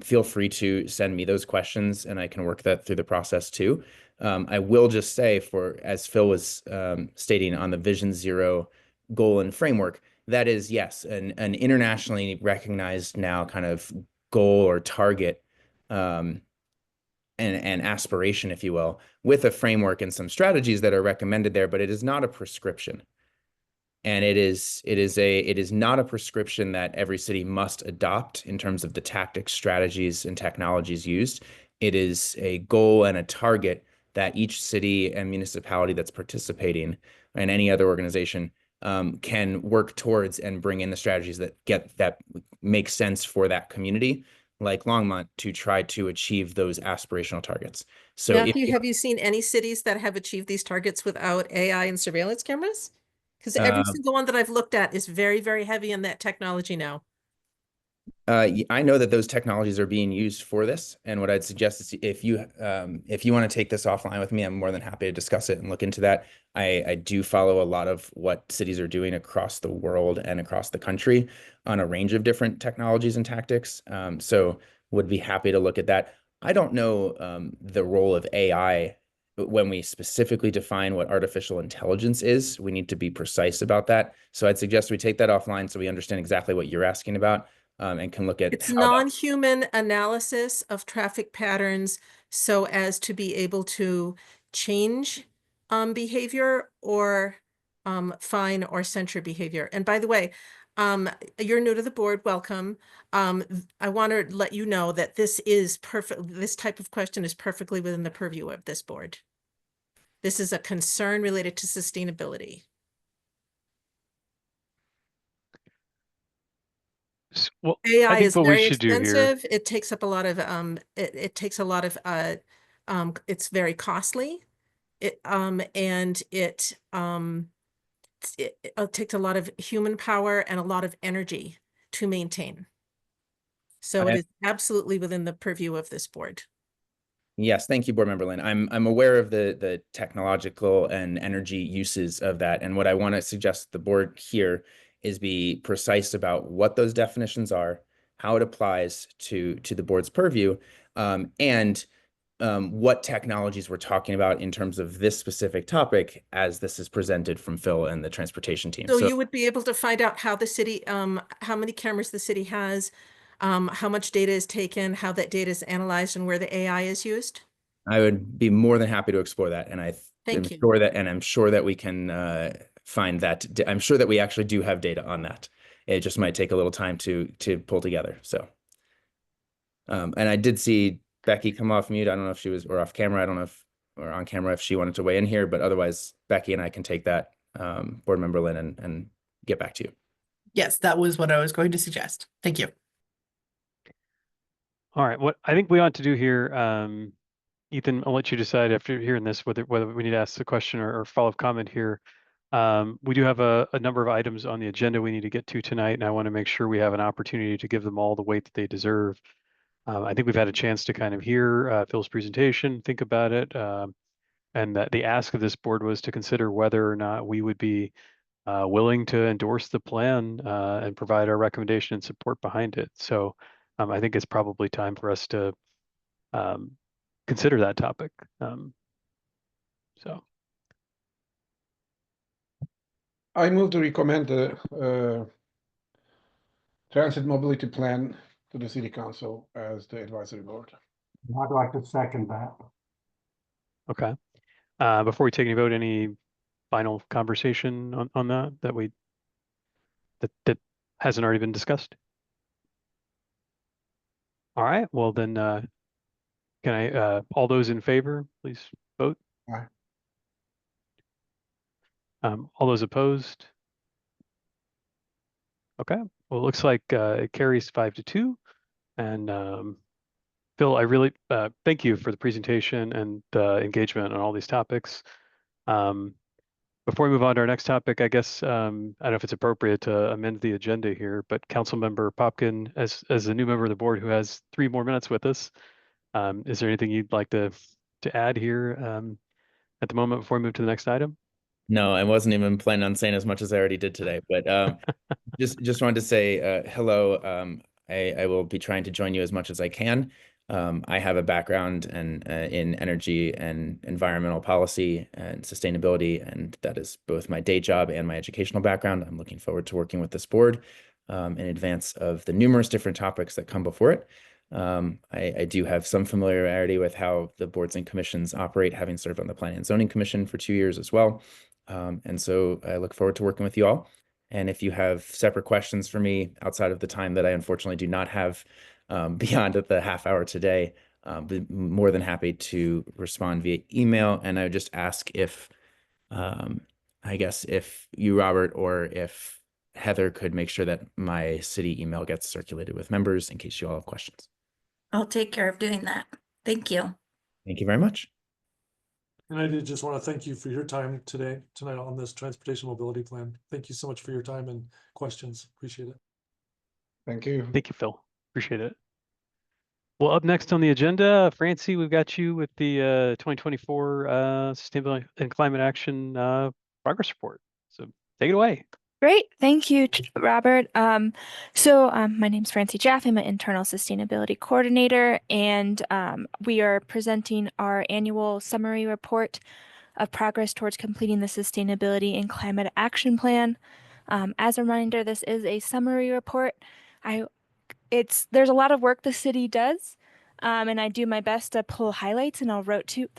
feel free to send me those questions and I can work that through the process too. I will just say, for as Phil was stating on the Vision Zero goal and framework, that is, yes, an internationally recognized now kind of goal or target and aspiration, if you will, with a framework and some strategies that are recommended there, but it is not a prescription. And it is not a prescription that every city must adopt in terms of the tactics, strategies, and technologies used. It is a goal and a target that each city and municipality that's participating, and any other organization, can work towards and bring in the strategies that make sense for that community, like Longmont, to try to achieve those aspirational targets. So Matthew, have you seen any cities that have achieved these targets without AI and surveillance cameras? Because every single one that I've looked at is very, very heavy on that technology now. I know that those technologies are being used for this, and what I'd suggest is if you want to take this offline with me, I'm more than happy to discuss it and look into that. I do follow a lot of what cities are doing across the world and across the country on a range of different technologies and tactics. So would be happy to look at that. I don't know the role of AI when we specifically define what artificial intelligence is. We need to be precise about that. So I'd suggest we take that offline so we understand exactly what you're asking about. And can look at it's non-human analysis of traffic patterns so as to be able to change behavior or fine or censure behavior. And by the way, You're new to the board, welcome. I want to let you know that this is perfect. This type of question is perfectly within the purview of this board. This is a concern related to sustainability. Well, I AI think is what we very should do here, expensive. It takes up a lot of it takes a lot of it's very costly. It and it takes a lot of human power and a lot of energy to maintain. So it I- is absolutely within the purview of this board. Yes, thank you, Board Member Lynn. I'm aware of the technological and energy uses of that. And what I want to suggest the board here is be precise about what those definitions are, how it applies to the board's purview, and what technologies we're talking about in terms of this specific topic as this is presented from Phil and the transportation team. So you would be able to find out how the city, how many cameras the city has, how much data is taken, how that data is analyzed, and where the AI is used? I would be more than happy to explore that. And Thank you. I'm sure that we can find that. I'm sure that we actually do have data on that. It just might take a little time to pull together. So, and I did see Becky come off mute. I don't know if she was, or off camera. I don't know if, or on camera, if she wanted to weigh in here, but otherwise Becky and I can take that, Board Member Lynn, and get back to you. Yes, that was what I was going to suggest. Thank you. all right, what I think we ought to do here, Ethan, I'll let you decide after hearing this whether we need to ask the question or follow-up comment here. We do have a number of items on the agenda we need to get to tonight, and I want to make sure we have an opportunity to give them all the weight that they deserve. I think we've had a chance to kind of hear Phil's presentation, think about it, and that the ask of this board was to consider whether or not we would be willing to endorse the plan and provide our recommendation and support behind it. So I think it's probably time for us to consider that topic. So I move to recommend the transit mobility plan to the city council as the advisory board. I'd like to second that. okay. Before we take any vote, any final conversation on that that hasn't already been discussed? All right, well then, can I, all those in favor, please vote. Aye. All those opposed? Okay, well, it looks like it carries 5-2. And Phil, I really thank you for the presentation and engagement on all these topics. Before we move on to our next topic, I guess I don't know if it's appropriate to amend the agenda here, but Councilmember Popkin, as a new member of the board who has 3 more minutes with us, is there anything you'd like to add here at the moment before we move to the next item? No, I wasn't even planning on saying as much as I already did today, but just wanted to say hello. I will be trying to join you as much as I can. I have a background in energy and environmental policy and sustainability, and that is both my day job and my educational background. I'm looking forward to working with this board in advance of the numerous different topics that come before it. I do have some familiarity with how the boards and commissions operate, having served on the Planning and Zoning Commission for 2 years as well. And so I look forward to working with you all. And if you have separate questions for me outside of the time that I unfortunately do not have beyond the half hour today, be more than happy to respond via email. And I would just ask if, I guess, if you, Robert, or if Heather could make sure that my city email gets circulated with members in case you all have questions. I'll take care of doing that. Thank you. Thank you very much. And I did just want to thank you for your time tonight on this transportation mobility plan. Thank you so much for your time and questions. Appreciate it. Thank you. Thank you, Phil. Appreciate it. Well, up next on the agenda, Francie, we've got you with the 2024 Sustainability and Climate Action Progress Report. So take it away. Great. Thank you, Robert. My name is Francie Jaffe. I'm an internal sustainability coordinator, and we are presenting our annual summary report of progress towards completing the Sustainability and Climate Action Plan. As a reminder, this is a summary report. There's a lot of work the city does, and I do my best to pull highlights, and I'll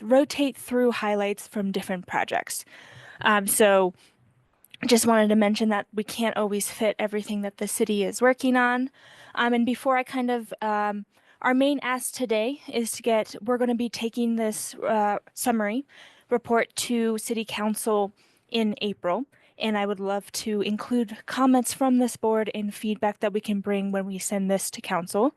rotate through highlights from different projects. Just wanted to mention that we can't always fit everything that the city is working on. And before I kind of, our main ask today is to we're going to be taking this summary report to City Council in April. And I would love to include comments from this board and feedback that we can bring when we send this to council.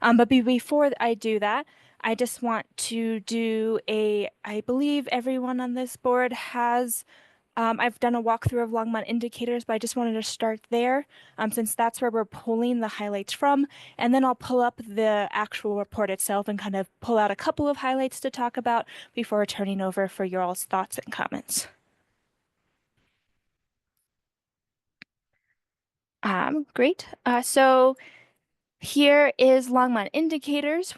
But before I do that, I just want to do I believe everyone on this board has I've done a walkthrough of Longmont indicators, but I just wanted to start there since that's where we're pulling the highlights from. And then I'll pull up the actual report itself and kind of pull out a couple of highlights to talk about before turning over for your all's thoughts and comments. Great. So here is Longmont indicators.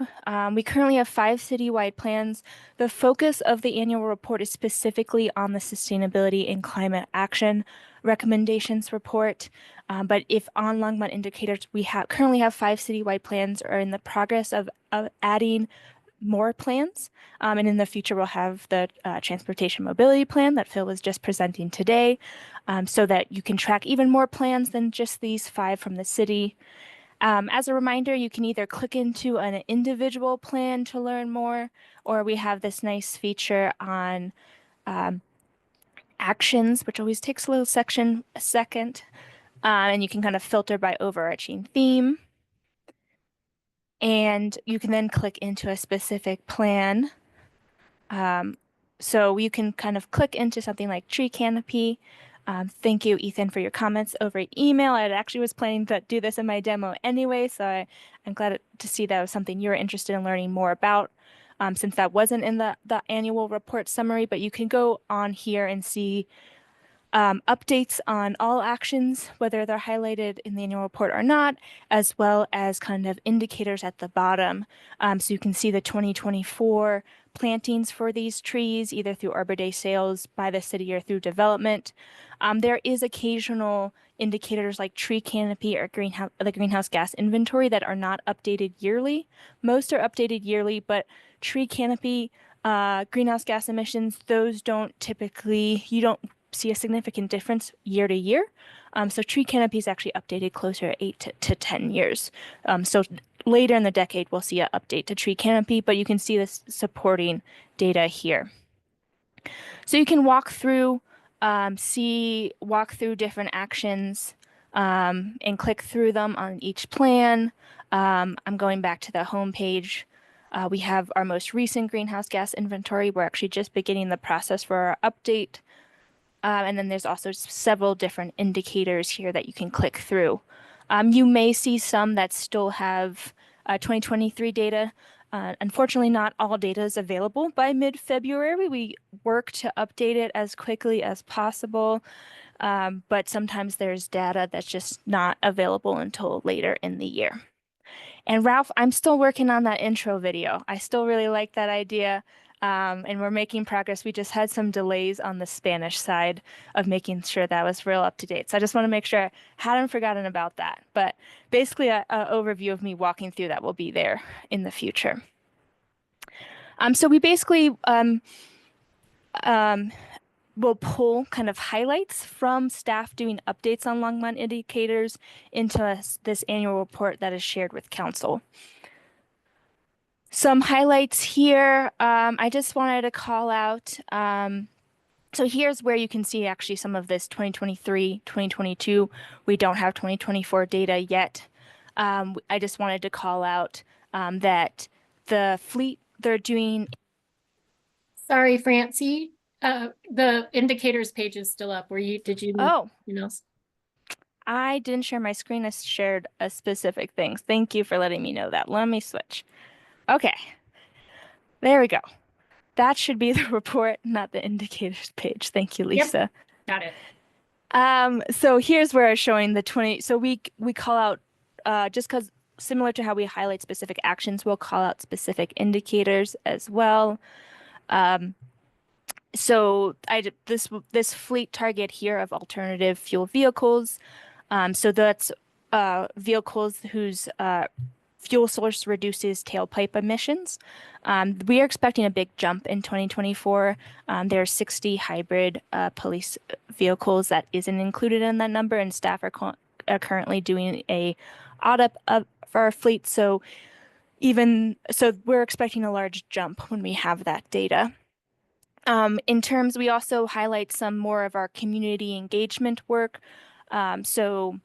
We currently have 5 citywide plans. The focus of the annual report is specifically on the sustainability and climate action recommendations report. But if on Longmont indicators, we currently have 5 citywide plans, or in the progress of adding more plans. And in the future, we'll have the transportation mobility plan that Phil was just presenting today, so that you can track even more plans than just these 5 from the city. As a reminder, you can either click into an individual plan to learn more, or we have this nice feature on actions, which always takes a second, and you can kind of filter by overarching theme. And you can then click into a specific plan. So you can kind of click into something like tree canopy. Thank you, Ethan, for your comments over email. I actually was planning to do this in my demo anyway, so I'm glad to see that was something you're interested in learning more about, since that wasn't in the annual report summary. But you can go on here and see updates on all actions, whether they're highlighted in the annual report or not, as well as kind of indicators at the bottom. So you can see the 2024 plantings for these trees, either through Arbor Day sales by the city or through development. There is occasional indicators like tree canopy or the greenhouse gas inventory that are not updated yearly. Most are updated yearly, but tree canopy, greenhouse gas emissions, those you don't see a significant difference year to year. So tree canopy is actually updated closer to 8 to 10 years. So later in the decade, we'll see an update to tree canopy, but you can see this supporting data here. So you can walk through different actions and click through them on each plan. I'm going back to the home page. We have our most recent greenhouse gas inventory. We're actually just beginning the process for our update. And then there's also several different indicators here that you can click through. You may see some that still have 2023 data. Unfortunately, not all data is available by mid-February. We work to update it as quickly as possible, but sometimes there's data that's just not available until later in the year. And Ralph, I'm still working on that intro video. I still really like that idea. And we're making progress. We just had some delays on the Spanish side of making sure that was real up to date. So I just want to make sure I hadn't forgotten about that. But basically, an overview of me walking through that will be there in the future. So we basically will pull kind of highlights from staff doing updates on Longmont indicators into this annual report that is shared with council. Some highlights here, I just wanted to call out, so here's where you can see actually some of this 2023, 2022. We don't have 2024 data yet. I just wanted to call out that the fleet, they're doing. Sorry, Francie. The indicators page is still up. Did you? Oh. You know? I didn't share my screen. I shared a specific thing. Thank you for letting me know that. Let me switch. Okay, there we go. That should be the report, not the indicators page. Thank you, Lisa. Yep. Got it. So here's where I'm showing the 20. So we call out, just because similar to how we highlight specific actions, we'll call out specific indicators as well. So this fleet target here of alternative fuel vehicles. So that's vehicles whose fuel source reduces tailpipe emissions. We are expecting a big jump in 2024. There are 60 hybrid police vehicles that isn't included in that number, and staff are currently doing a audit of our fleet. So we're expecting a large jump when we have that data. We also highlight some more of our community engagement work. So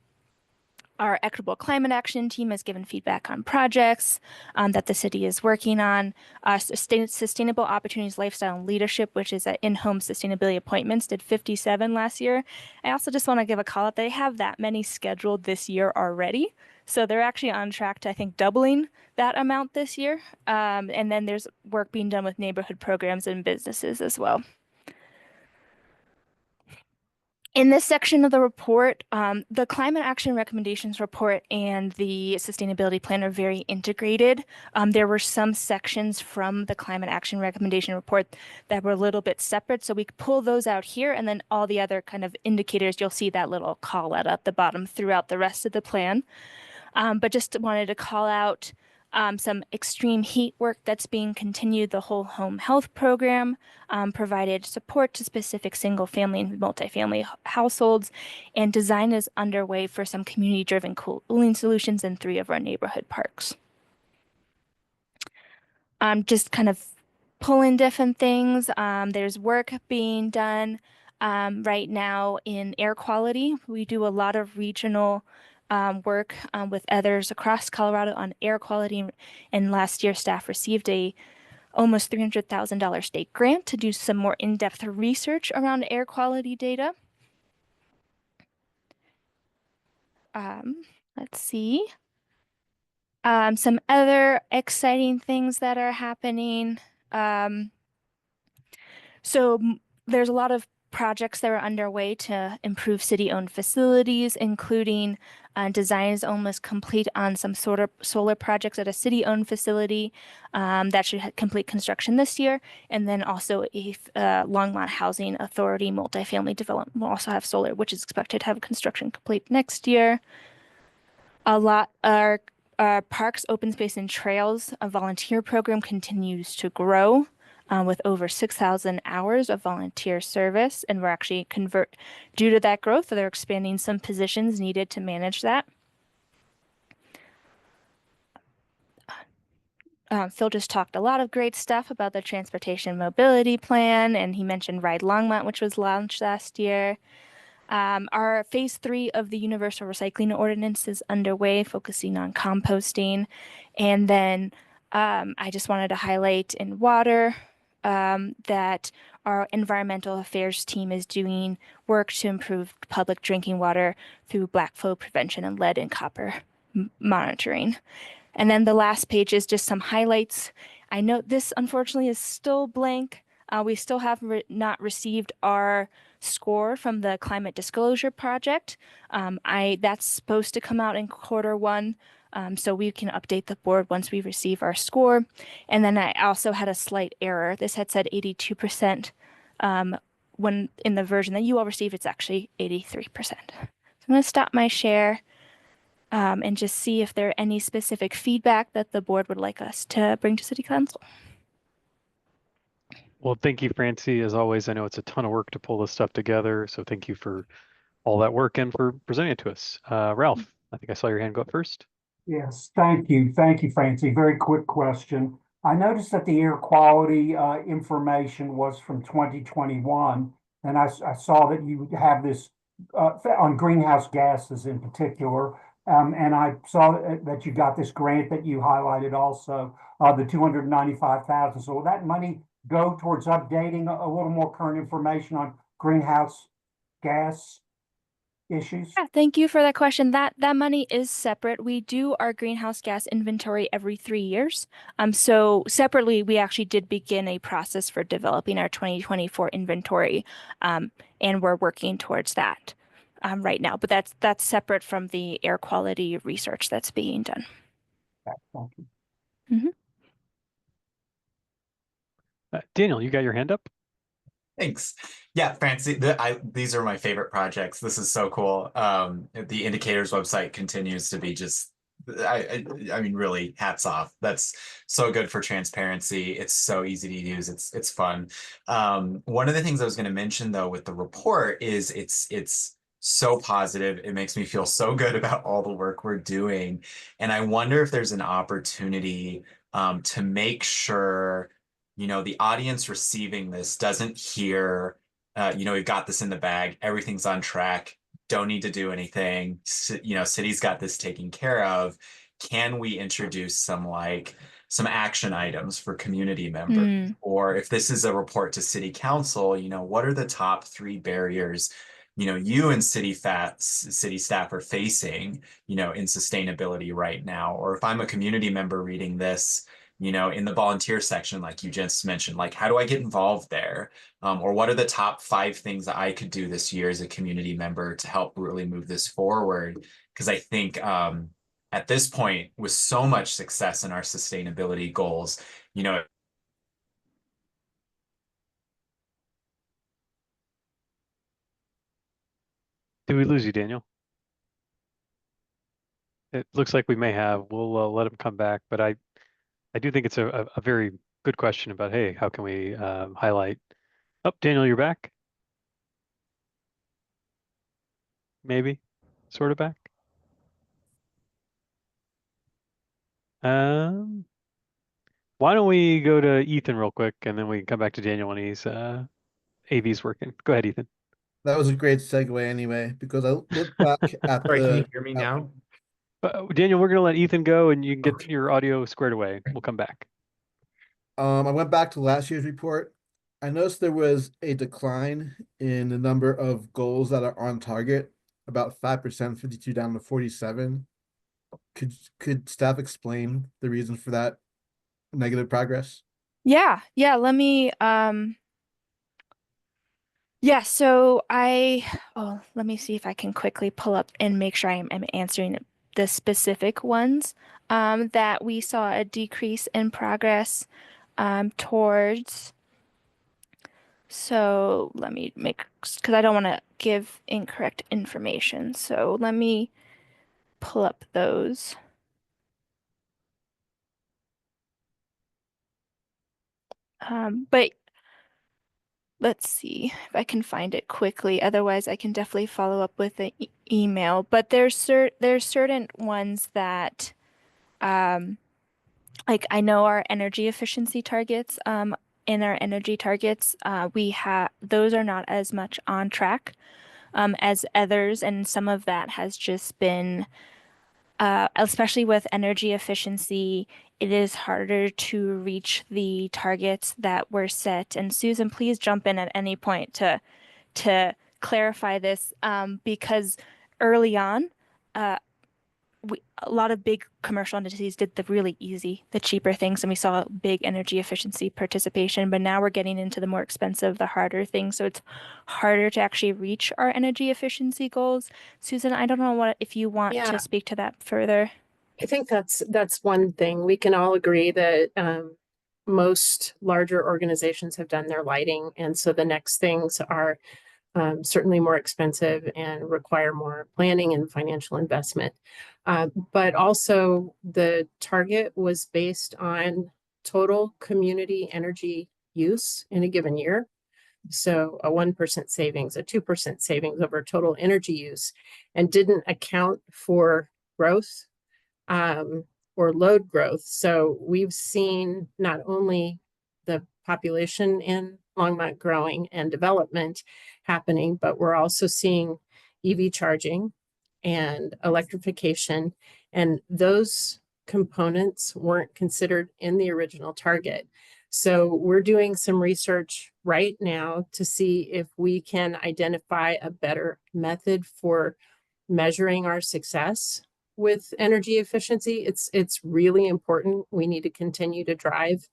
our Equitable Climate Action team has given feedback on projects that the city is working on. Sustainable Opportunities Lifestyle and Leadership, which is at in-home sustainability appointments, did 57 last year. I also just want to give a call out. They have that many scheduled this year already. So they're actually on track to, I think, doubling that amount this year. And then there's work being done with neighborhood programs and businesses as well. In this section of the report, the Climate Action Recommendations report and the Sustainability Plan are very integrated. There were some sections from the Climate Action Recommendation report that were a little bit separate, so we could pull those out here, and then all the other kind of indicators, you'll see that little call out at the bottom throughout the rest of the plan. But just wanted to call out some extreme heat work that's being continued. The Whole Home Health Program provided support to specific single-family and multifamily households, and design is underway for some community-driven cooling solutions in 3 of our neighborhood parks. Just kind of pulling different things. There's work being done right now in air quality. We do a lot of regional work with others across Colorado on air quality, and last year staff received a almost $300,000 state grant to do some more in-depth research around air quality data. Let's see. Some other exciting things that are happening. There's a lot of projects that are underway to improve city-owned facilities, including design is almost complete on some solar projects at a city-owned facility that should complete construction this year. And then also a Longmont Housing Authority multifamily development will also have solar, which is expected to have construction complete next year. A lot are parks, open space, and trails. A volunteer program continues to grow. With over 6,000 hours of volunteer service, and we're actually due to that growth, they're expanding some positions needed to manage that. Phil just talked a lot of great stuff about the transportation mobility plan, and he mentioned Ride Longmont, which was launched last year. Our phase 3 of the universal recycling ordinance is underway, focusing on composting. And then I just wanted to highlight in water that our environmental affairs team is doing work to improve public drinking water through black flow prevention and lead and copper monitoring. And then the last page is just some highlights. I note this unfortunately is still blank. We still have not received our score from the Climate Disclosure Project. That's supposed to come out in Q1. So we can update the board once we receive our score. And then I also had a slight error. This had said 82%. When in the version that you all received, it's actually 83%. So I'm going to stop my share and just see if there are any specific feedback that the board would like us to bring to City Council. Well, thank you, Francie. As always, I know it's a ton of work to pull this stuff together. So thank you for all that work and for presenting it to us. Ralph, I think I saw your hand go up first. Yes, thank you. Thank you, Francie. Very quick question. I noticed that the air quality information was from 2021, and I saw that you have this on greenhouse gases in particular. And I saw that you got this grant that you highlighted also, the $295,000. So will that money go towards updating a little more current information on greenhouse gas issues? Yeah, thank you for that question. That money is separate. We do our greenhouse gas inventory every 3 years. So separately, we actually did begin a process for developing our 2024 inventory, and we're working towards that right now. But that's separate from the air quality research that's being done. Thank you. Mm-hmm. Daniel, you got your hand up? Thanks. Yeah, Francie, these are my favorite projects. This is so cool. The indicators website continues to be just I mean, really, hats off. That's so good for transparency. It's so easy to use. It's fun. One of the things I was going to mention though with the report is it's so positive. It makes me feel so good about all the work we're doing. And I wonder if there's an opportunity to make sure, the audience receiving this doesn't hear, we've got this in the bag, everything's on track, don't need to do anything. City's got this taken care of. Can we introduce some action items for community members? Or if this is a report to city council, what are the top 3 barriers, you and city staff are facing, in sustainability right now? Or if I'm a community member reading this, in the volunteer section, like you just mentioned, like, how do I get involved there? Or what are the top 5 things that I could do this year as a community member to help really move this forward? Because I think at this point, with so much success in our sustainability goals, Did we lose you, Daniel? It looks like we may have. We'll let him come back, but I do think it's a very good question about, hey, how can we highlight? Oh, Daniel, you're back. Maybe, sort of back. Why don't we go to Ethan real quick, and then we can come back to Daniel when he's AV's working. Go ahead, Ethan. That was a great segue anyway, because I look back at Sorry, can you the hear me now? Daniel, we're gonna let Ethan go, and you can get your audio squared away. We'll come back. I went back to last year's report. I noticed there was a decline in the number of goals that are on target, about 5%, 52 down to 47. Could staff explain the reason for that negative progress? Yeah, let me so let me see if I can quickly pull up and make sure I'm answering the specific ones that we saw a decrease in progress towards. So let me because I don't want to give incorrect information. So let me pull up those. But let's see if I can find it quickly. Otherwise, I can definitely follow up with an email. But there's certain ones that, like I know our energy efficiency targets. In our energy targets, those are not as much on track as others, and some of that has just been, especially with energy efficiency, it is harder to reach the targets that were set. And Susan, please jump in at any point to clarify this, because early on, a lot of big commercial entities did the really easy, the cheaper things, and we saw big energy efficiency participation. But now we're getting into the more expensive, the harder things. So it's harder to actually reach our energy efficiency goals. Susan, I don't know if you want to speak to that further. I think that's one thing. We can all agree that most larger organizations have done their lighting, and so the next things are certainly more expensive and require more planning and financial investment. But also the target was based on total community energy use in a given year. So a 1% savings, a 2% savings over total energy use, and didn't account for growth or load growth. So we've seen not only the population in Longmont growing and development happening, but we're also seeing EV charging and electrification, and those components weren't considered in the original target. So we're doing some research right now to see if we can identify a better method for measuring our success with energy efficiency. It's really important. We need to continue to drive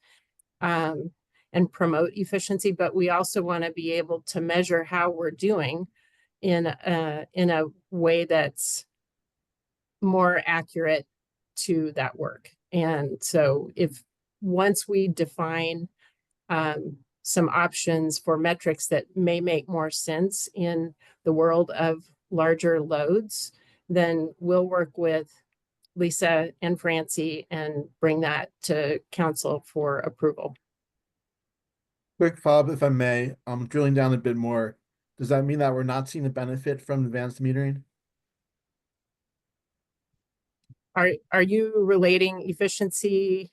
and promote efficiency, but we also want to be able to measure how we're doing in a way that's more accurate to that work. And so once we define some options for metrics that may make more sense in the world of larger loads, then we'll work with Lisa and Francie and bring that to council for approval. Quick follow-up, if I may, drilling down a bit more. Does that mean that we're not seeing the benefit from advanced metering? Are you relating efficiency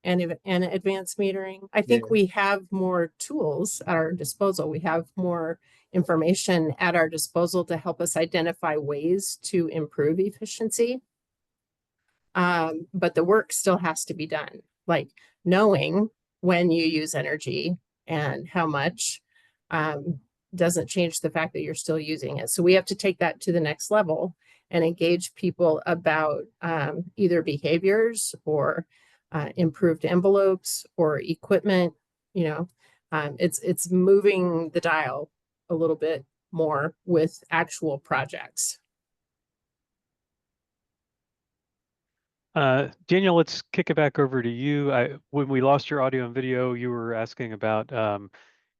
and advanced metering? I think Yeah. we have more tools at our disposal. We have more information at our disposal to help us identify ways to improve efficiency. But the work still has to be done, like knowing when you use energy and how much doesn't change the fact that you're still using it. So we have to take that to the next level and engage people about either behaviors or improved envelopes or equipment. You know, it's moving the dial a little bit more with actual projects. Daniel, let's kick it back over to you. When we lost your audio and video, you were asking about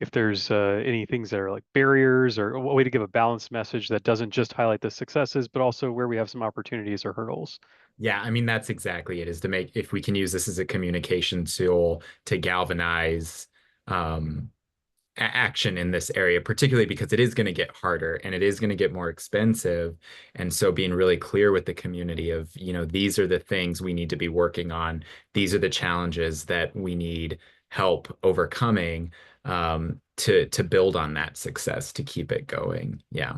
if there's any things that are like barriers or a way to give a balanced message that doesn't just highlight the successes, but also where we have some opportunities or hurdles. Yeah, I mean, that's exactly it, is to make, if we can use this as a communication tool to galvanize action in this area, particularly because it is going to get harder and it is going to get more expensive. And so being really clear with the community of, you know, these are the things we need to be working on. These are the challenges that we need help overcoming to build on that success, to keep it going. Yeah.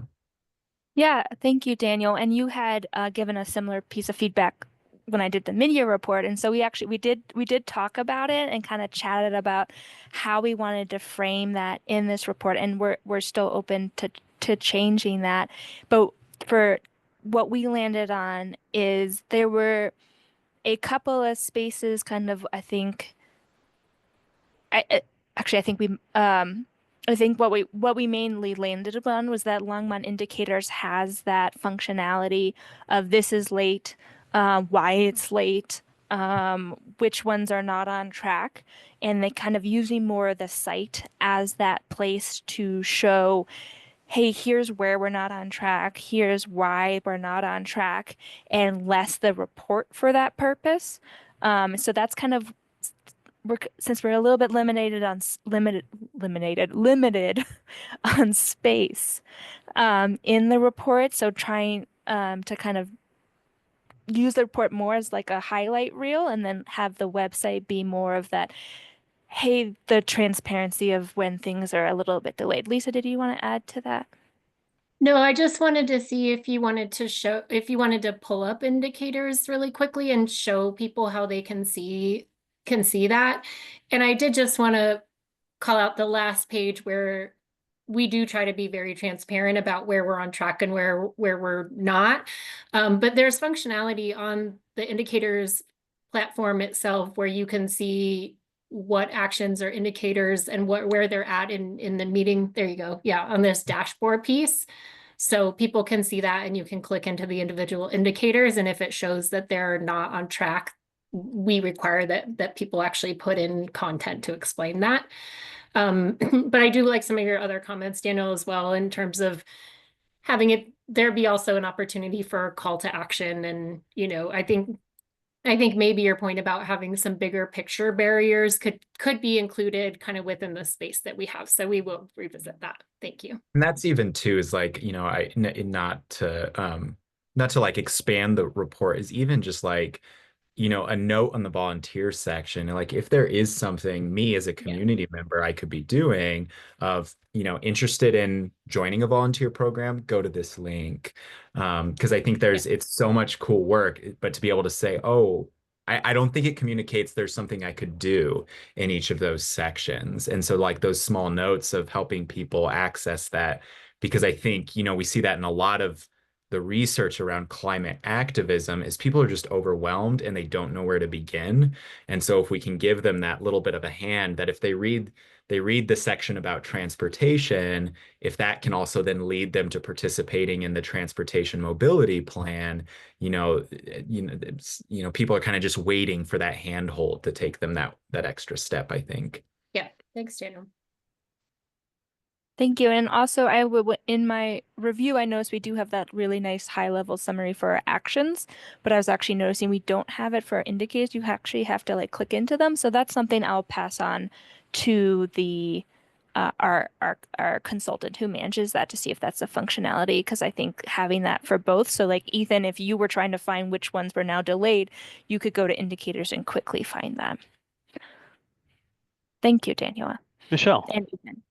Yeah, thank you, Daniel. And you had given a similar piece of feedback when I did the mid-year report, and so we did talk about it and kind of chatted about how we wanted to frame that in this report, and we're still open to changing that. But for what we landed on is there were a couple of spaces, kind of, I think. I think what we mainly landed on was that Longmont Indicators has that functionality of this is late, why it's late, which ones are not on track, and they kind of using more of the site as that place to show, hey, here's where we're not on track, here's why we're not on track, and less the report for that purpose. So that's kind of, since we're a little bit limited on space in the report, so trying to kind of use the report more as like a highlight reel, and then have the website be more of that, hey, the transparency of when things are a little bit delayed. Lisa, did you want to add to that? No, I just wanted to see if you wanted to pull up indicators really quickly and show people how they can see that. And I did just want to call out the last page where we do try to be very transparent about where we're on track and where we're not. But there's functionality on the indicators platform itself where you can see what actions or indicators and where they're at in the meeting. There you go. Yeah, on this dashboard piece. So people can see that, and you can click into the individual indicators. And if it shows that they're not on track, we require that people actually put in content to explain that. But I do like some of your other comments, Daniel, as well, in terms of having there be also an opportunity for a call to action. And, you know, I think maybe your point about having some bigger picture barriers could be included kind of within the space that we have. So we will revisit that. Thank you. And that's even too, is like, you know, not to like expand the report, is even just like, you know, a note on the volunteer section. Like if there is something me as a community member I could be doing of, you know, interested in joining a volunteer program, go to this link. Because I think it's so much cool work, but to be able to say, oh, I don't think it communicates there's something I could do in each of those sections. And so like those small notes of helping people access that, because I think, you know, we see that in a lot of the research around climate activism, is people are just overwhelmed and they don't know where to begin. And so if we can give them that little bit of a hand, that if they read the section about transportation, if that can also then lead them to participating in the transportation mobility plan, people are kind of just waiting for that handhold to take them that extra step, I think. Yeah, thanks, Daniel. Thank you. And also, in my review, I noticed we do have that really nice high-level summary for our actions, but I was actually noticing we don't have it for our indicators. You actually have to like click into them. So that's something I'll pass on to the our consultant who manages that to see if that's a functionality, because I think having that for both. So like Ethan, if you were trying to find which ones were now delayed, you could go to indicators and quickly find that. Thank you, Daniela. Michelle. And Ethan.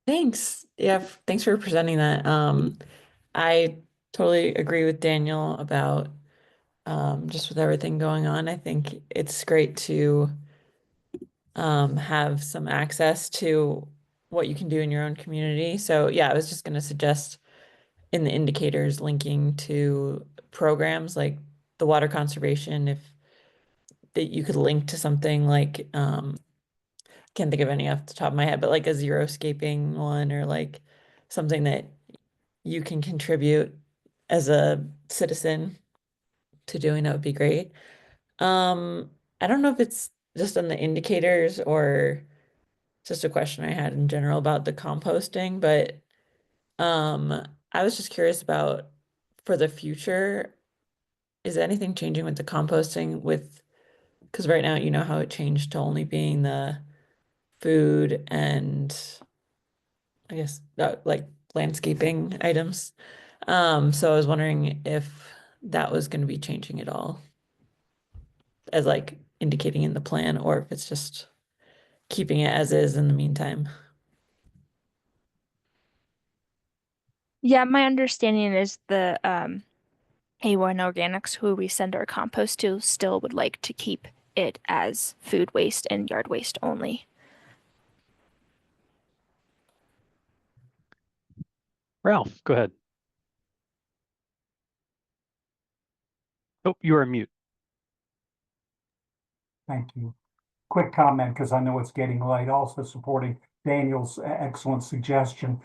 Thanks. Yeah, thanks for presenting that. I totally agree with Daniel about just with everything going on. I think it's great to have some access to what you can do in your own community. So yeah, I was just going to suggest in the indicators linking to programs like the water conservation, if that you could link to something like can't think of any off the top of my head, but like a zero-scaping one or like something that you can contribute as a citizen to doing, that would be great. I don't know if it's just on the indicators or just a question I had in general about the composting, but I was just curious about for the future, is anything changing with the composting with, because right now you know how it changed to only being the food and I guess like landscaping items. So I was wondering if that was going to be changing at all as like indicating in the plan, or if it's just keeping it as is in the meantime. Yeah, my understanding is the A1 Organics, who we send our compost to, still would like to keep it as food waste and yard waste only. Ralph, go ahead. Oh, you are on mute. Thank you. Quick comment, because I know it's getting late, also supporting Daniel's excellent suggestion.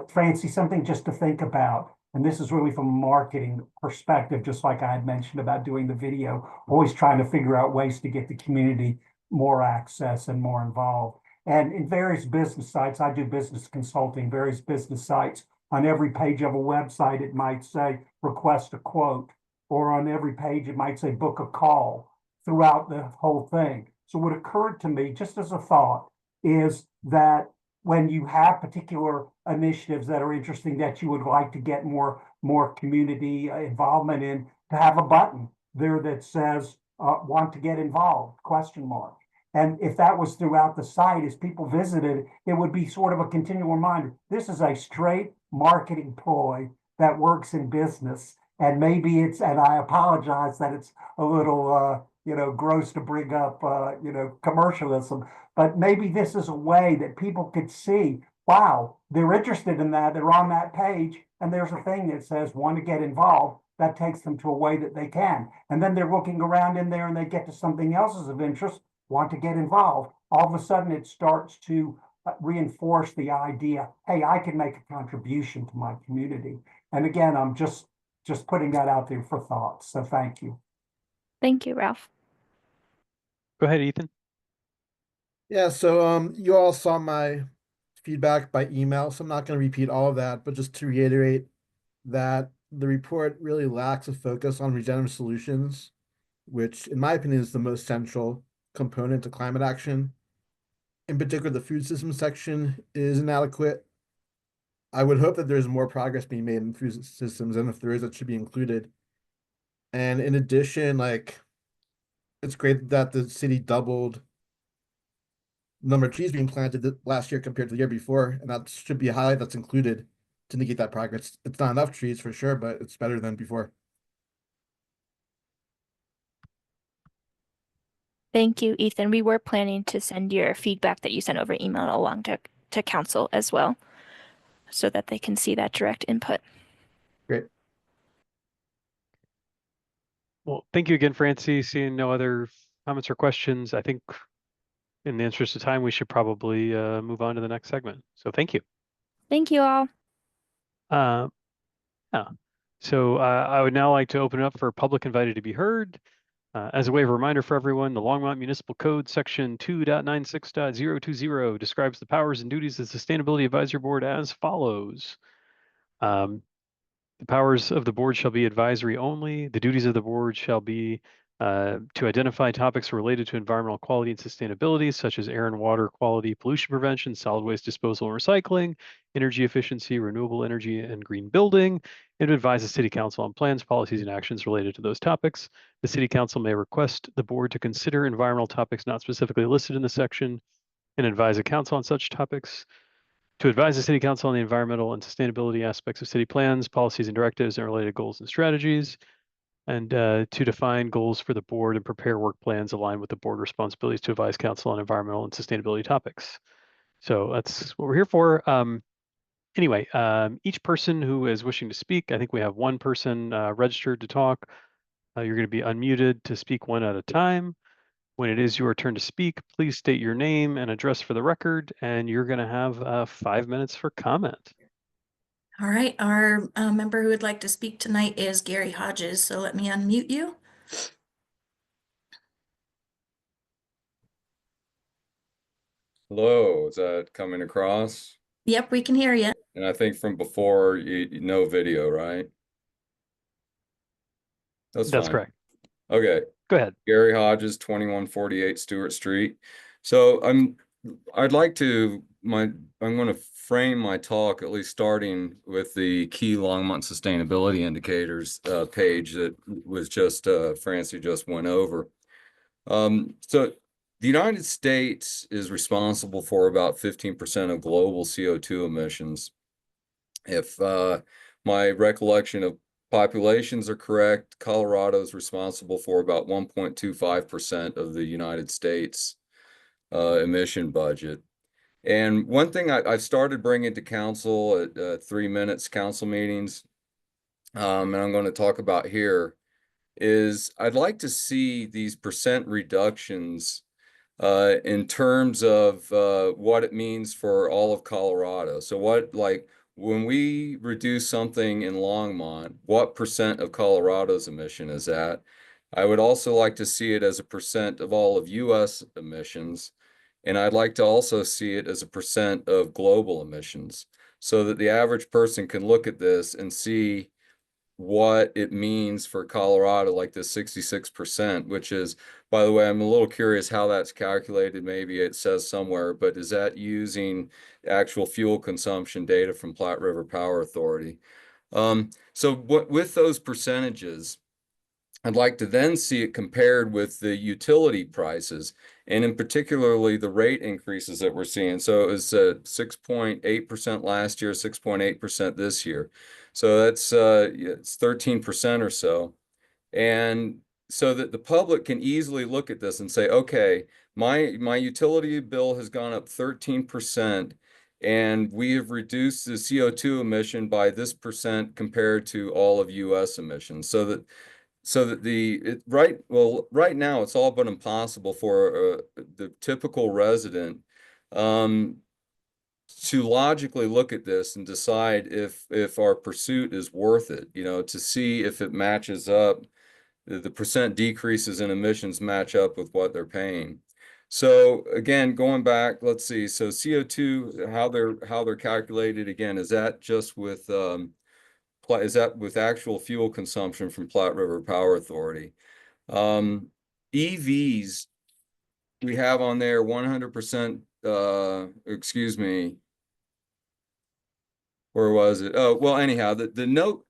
Francie, something just to think about, and this is really from a marketing perspective, just like I had mentioned about doing the video, always trying to figure out ways to get the community more access and more involved. And in various business sites, I do business consulting, various business sites, on every page of a website, it might say request a quote, or on every page, it might say book a call throughout the whole thing. So what occurred to me, just as a thought, is that when you have particular initiatives that are interesting that you would like to get more community involvement in, to have a button there that says want to get involved, question mark. And if that was throughout the site, as people visited, it would be sort of a continual reminder. This is a straight marketing ploy that works in business. And maybe it's, and I apologize that it's a little gross to bring up, commercialism, but maybe this is a way that people could see, wow, they're interested in that. They're on that page and there's a thing that says want to get involved. That takes them to a way that they can. And then they're looking around in there and they get to something else of interest, want to get involved. All of a sudden it starts to reinforce the idea, hey, I can make a contribution to my community. And again, I'm just putting that out there for thought. So thank you. Thank you, Ralph. Go ahead, Ethan. Yeah, so you all saw my feedback by email, so I'm not going to repeat all of that, but just to reiterate that the report really lacks a focus on regenerative solutions, which in my opinion is the most central component to climate action. In particular, the food system section is inadequate. I would hope that there's more progress being made in food systems, and if there is, it should be included. And in addition, like, it's great that the city doubled the number of trees being planted last year compared to the year before, and that should be a highlight that's included to indicate that progress. It's not enough trees for sure, but it's better than before. Thank you, Ethan. We were planning to send your feedback that you sent over email along to council as well, so that they can see that direct input. Great. Well, thank you again, Francie. Seeing no other comments or questions, I think in the interest of time, we should probably move on to the next segment. So thank you. Thank you all. Yeah. So I would now like to open it up for public invited to be heard. As a way of reminder for everyone, the Longmont Municipal Code Section 2.96.020 describes the powers and duties of the Sustainability Advisory Board as follows. The powers of the board shall be advisory only. The duties of the board shall be to identify topics related to environmental quality and sustainability, such as air and water quality, pollution prevention, solid waste disposal and recycling, energy efficiency, renewable energy, and green building, and to advise the City Council on plans, policies, and actions related to those topics. The City Council may request the board to consider environmental topics not specifically listed in the section and advise the council on such topics. To advise the City Council on the environmental and sustainability aspects of city plans, policies, and directives and related goals and strategies, and to define goals for the board and prepare work plans aligned with the board responsibilities to advise council on environmental and sustainability topics. So that's what we're here for. Anyway, each person who is wishing to speak, I think we have one person registered to talk. You're going to be unmuted to speak one at a time. When it is your turn to speak, please state your name and address for the record, and you're going to have 5 minutes for comment. All right, our member who would like to speak tonight is Gary Hodges, so let me unmute you. Hello, is that coming across? Yep, we can hear you. And I think from before, no video, right? That's fine. correct. Okay. Go ahead. Gary Hodges, 2148 Stewart Street. So I'd like to, I'm going to frame my talk, at least starting with the key Longmont sustainability indicators page that was just, Francie just went over. So the United States is responsible for about 15% of global CO2 emissions. If my recollection of populations are correct, Colorado is responsible for about 1.25% of the United States emission budget. And one thing I've started bringing to council at 3 minutes council meetings, and I'm going to talk about here, is I'd like to see these percent reductions in terms of what it means for all of Colorado. So when we reduce something in Longmont, what percent of Colorado's emission is that? I would also like to see it as a percent of all of US emissions. And I'd like to also see it as a percent of global emissions so that the average person can look at this and see what it means for Colorado, like the 66%, which is, by the way, I'm a little curious how that's calculated. Maybe it says somewhere, but is that using actual fuel consumption data from Platte River Power Authority? So with those percentages, I'd like to then see it compared with the utility prices, and in particularly the rate increases that we're seeing. So it was 6.8% last year, 6.8% this year. So that's it's 13% or so. And so that the public can easily look at this and say, okay, my utility bill has gone up 13%, and we have reduced the CO2 emission by this percent compared to all of US emissions. So that right now it's all but impossible for the typical resident to logically look at this and decide if our pursuit is worth it, to see if it matches up, the percent decreases in emissions match up with what they're paying. So again, going back, let's see. So CO2, how they're calculated again, is that just with is that with actual fuel consumption from Platte River Power Authority? EVs, we have on there 100%, excuse me, where was it? Oh, well, anyhow, the note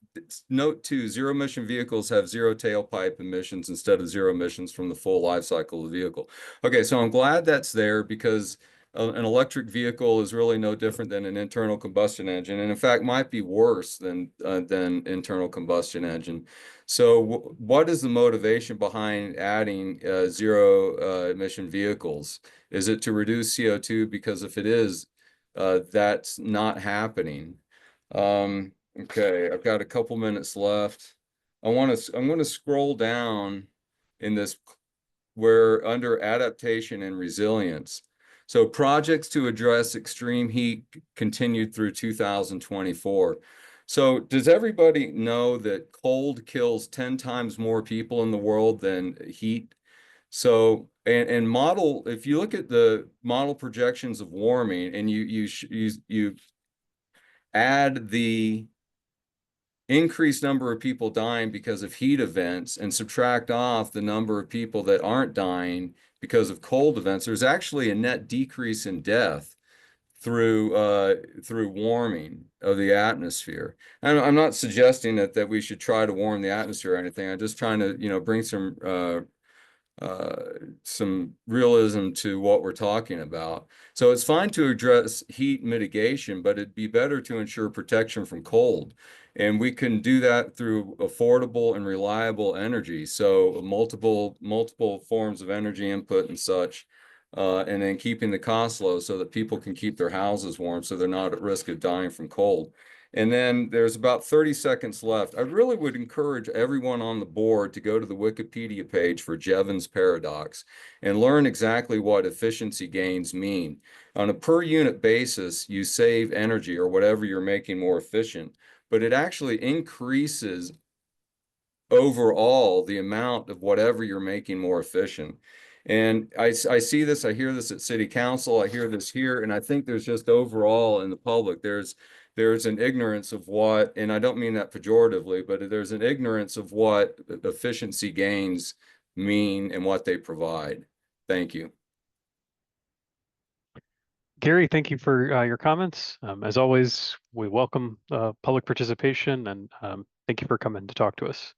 2, zero emission vehicles have zero tailpipe emissions instead of zero emissions from the full life cycle of the vehicle. Okay, so I'm glad that's there because an electric vehicle is really no different than an internal combustion engine, and in fact might be worse than internal combustion engine. So what is the motivation behind adding zero emission vehicles? Is it to reduce CO2? Because if it is, that's not happening. Okay, I've got a couple minutes left. I'm going to scroll down in this where under adaptation and resilience. So projects to address extreme heat continued through 2024. So does everybody know that cold kills 10 times more people in the world than heat? So, and model, if you look at the model projections of warming and you add the increased number of people dying because of heat events and subtract off the number of people that aren't dying because of cold events, there's actually a net decrease in death through warming of the atmosphere. And I'm not suggesting that we should try to warm the atmosphere or anything. I'm just trying to, bring some realism to what we're talking about. So it's fine to address heat mitigation, but it'd be better to ensure protection from cold. And we can do that through affordable and reliable energy. So multiple forms of energy input and such. And then keeping the costs low so that people can keep their houses warm so they're not at risk of dying from cold. And then there's about 30 seconds left. I really would encourage everyone on the board to go to the Wikipedia page for Jevons paradox and learn exactly what efficiency gains mean. On a per unit basis, you save energy or whatever you're making more efficient, but it actually increases overall the amount of whatever you're making more efficient. And I see this, I hear this at city council, I hear this here, and I think there's just overall in the public, there's an ignorance of what, and I don't mean that pejoratively, but there's an ignorance of what efficiency gains mean and what they provide. Thank you. Gary, thank you for your comments. As always, we welcome public participation, and thank you for coming to talk to us.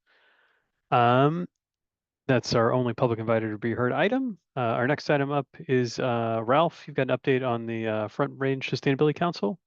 That's our only public invited to be heard item. Our next item up is Ralph. You've got an update on the Front Range Sustainability Council.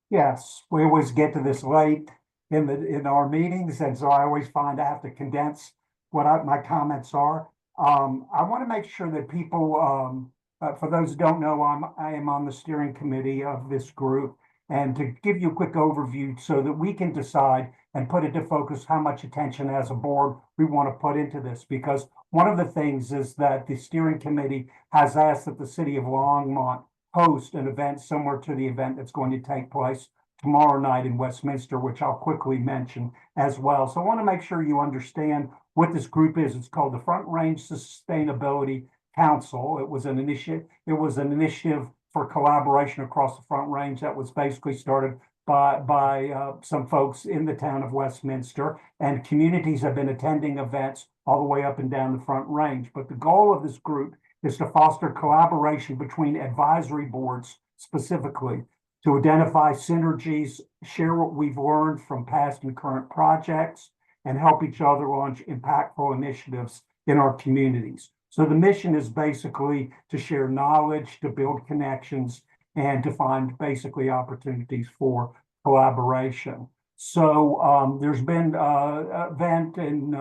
Yes, we always get to this late in our meetings, and so I always find I have to condense what my comments are. I want to make sure that people, for those who don't know, I am on the steering committee of this group, and to give you a quick overview so that we can decide and put into focus how much attention as a board we want to put into this. Because one of the things is that the steering committee has asked that the city of Longmont host an event similar to the event that's going to take place tomorrow night in Westminster, which I'll quickly mention as well. So I want to make sure you understand what this group is. It's called the Front Range Sustainability Council. It was an initiative for collaboration across the Front Range that was basically started by some folks in the town of Westminster, and communities have been attending events all the way up and down the Front Range. But the goal of this group is to foster collaboration between advisory boards specifically to identify synergies, share what we've learned from past and current projects, and help each other launch impactful initiatives in our communities. So the mission is basically to share knowledge, to build connections, and to find basically opportunities for collaboration. So there's been an event in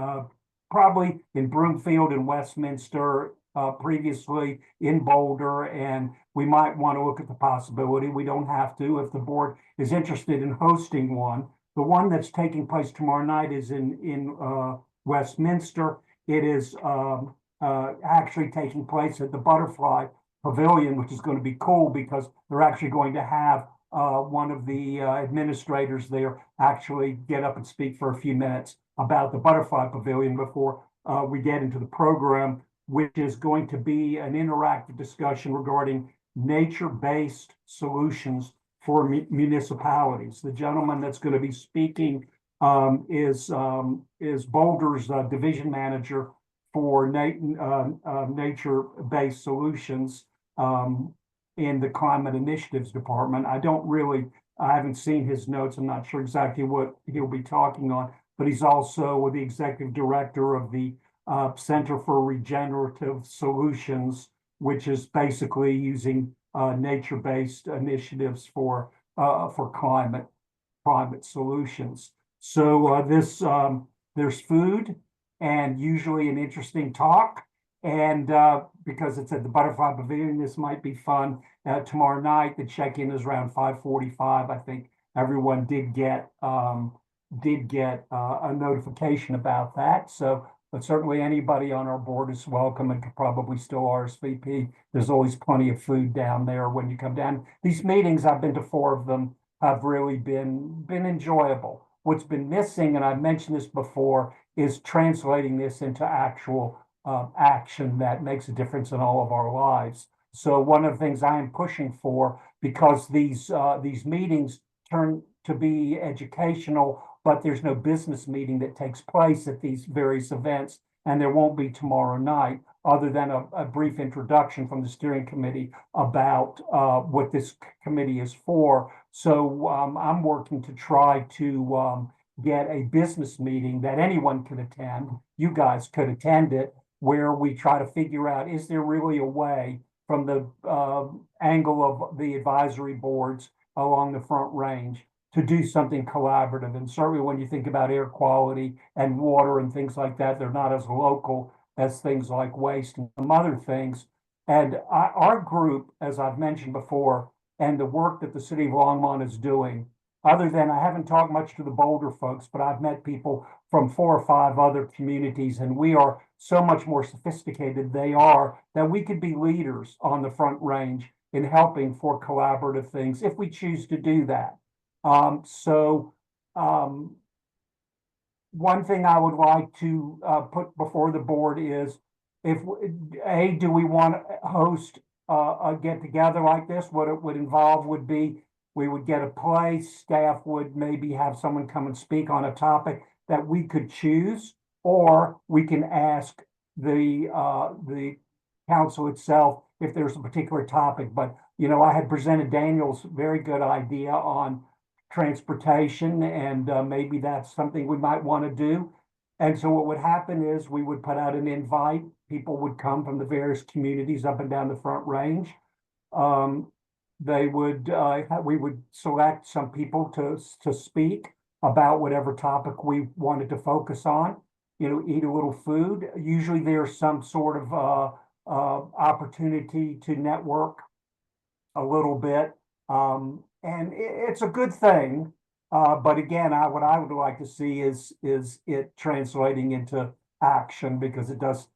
probably in Broomfield and Westminster, previously in Boulder, and we might want to look at the possibility. We don't have to if the board is interested in hosting one. The one that's taking place tomorrow night is in Westminster. It is actually taking place at the Butterfly Pavilion, which is going to be cool because they're actually going to have one of the administrators there actually get up and speak for a few minutes about the Butterfly Pavilion before we get into the program, which is going to be an interactive discussion regarding nature-based solutions for municipalities. The gentleman that's going to be speaking is Boulder's division manager for nature-based solutions in the Climate Initiatives Department. I haven't seen his notes. I'm not sure exactly what he'll be talking on, but he's also the executive director of the Center for Regenerative Solutions, which is basically using nature-based initiatives for climate solutions. So there's food and usually an interesting talk. And because it's at the Butterfly Pavilion, this might be fun. Tomorrow night, the check-in is around 5:45. I think everyone did get a notification about that. So, but certainly anybody on our board is welcome and could probably still RSVP. There's always plenty of food down there when you come down. These meetings, I've been to 4 of them have really been enjoyable. What's been missing, and I've mentioned this before, is translating this into actual action that makes a difference in all of our lives. So one of the things I am pushing for, because these meetings turn to be educational, but there's no business meeting that takes place at these various events, and there won't be tomorrow night, other than a brief introduction from the steering committee about what this committee is for. So I'm working to try to get a business meeting that anyone could attend. You guys could attend it, where we try to figure out, is there really a way from the angle of the advisory boards along the Front Range to do something collaborative? And certainly when you think about air quality and water and things like that, they're not as local as things like waste and some other things. And our group, as I've mentioned before, and the work that the city of Longmont is doing, other than I haven't talked much to the Boulder folks, but I've met people from 4 or 5 other communities, and we are so much more sophisticated they are, that we could be leaders on the Front Range in helping for collaborative things if we choose to do that. One thing I would like to put before the board is, do we want to host a get together like this? What it would involve would be, we would get a place, staff would maybe have someone come and speak on a topic that we could choose, or we can ask the council itself if there's a particular topic. But, I had presented Daniel's very good idea on transportation, and maybe that's something we might want to do. And so what would happen is we would put out an invite. People would come from the various communities up and down the Front Range. We would select some people to speak about whatever topic we wanted to focus on. Eat a little food. Usually there's some sort of opportunity to network a little bit. And it's a good thing. But again, what I would like to see is it translating into action, because it does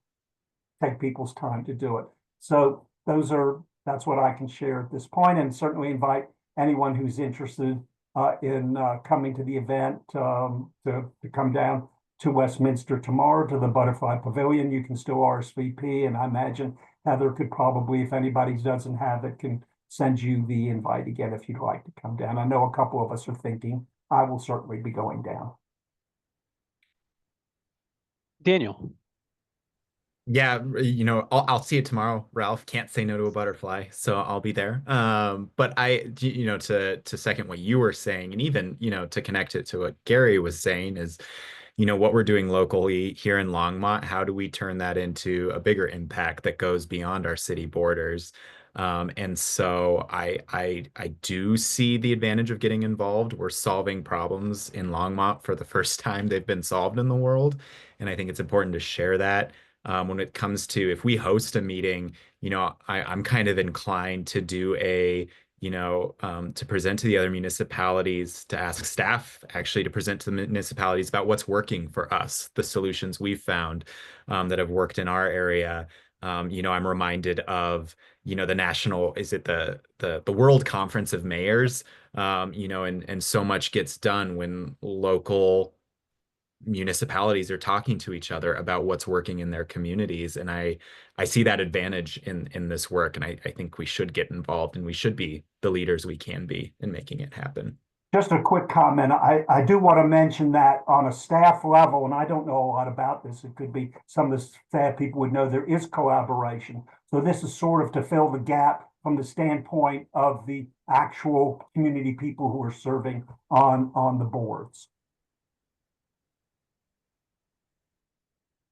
take people's time to do it. So that's what I can share at this point, and certainly invite anyone who's interested in coming to the event to come down to Westminster tomorrow to the Butterfly Pavilion. You can still RSVP, and I imagine Heather could probably, if anybody doesn't have it, can send you the invite again if you'd like to come down. I know a couple of us are thinking. I will certainly be going down. Daniel. Yeah, I'll see you tomorrow, Ralph. Can't say no to a butterfly, so I'll be there. But to second what you were saying, and even, to connect it to what Gary was saying, is, what we're doing locally here in Longmont, how do we turn that into a bigger impact that goes beyond our city borders? And so I do see the advantage of getting involved. We're solving problems in Longmont for the first time they've been solved in the world. And I think it's important to share that. When it comes to, if we host a meeting, I'm kind of inclined to do to present to the other municipalities, to ask staff actually to present to the municipalities about what's working for us, the solutions we've found that have worked in our area. I'm reminded of, the national, is it the World Conference of Mayors? And so much gets done when local municipalities are talking to each other about what's working in their communities. And I see that advantage in this work. And I think we should get involved, and we should be the leaders we can be in making it happen. Just a quick comment. I do want to mention that on a staff level, and I don't know a lot about this, it could be some of the staff people would know, there is collaboration. So this is sort of to fill the gap from the standpoint of the actual community people who are serving on the boards.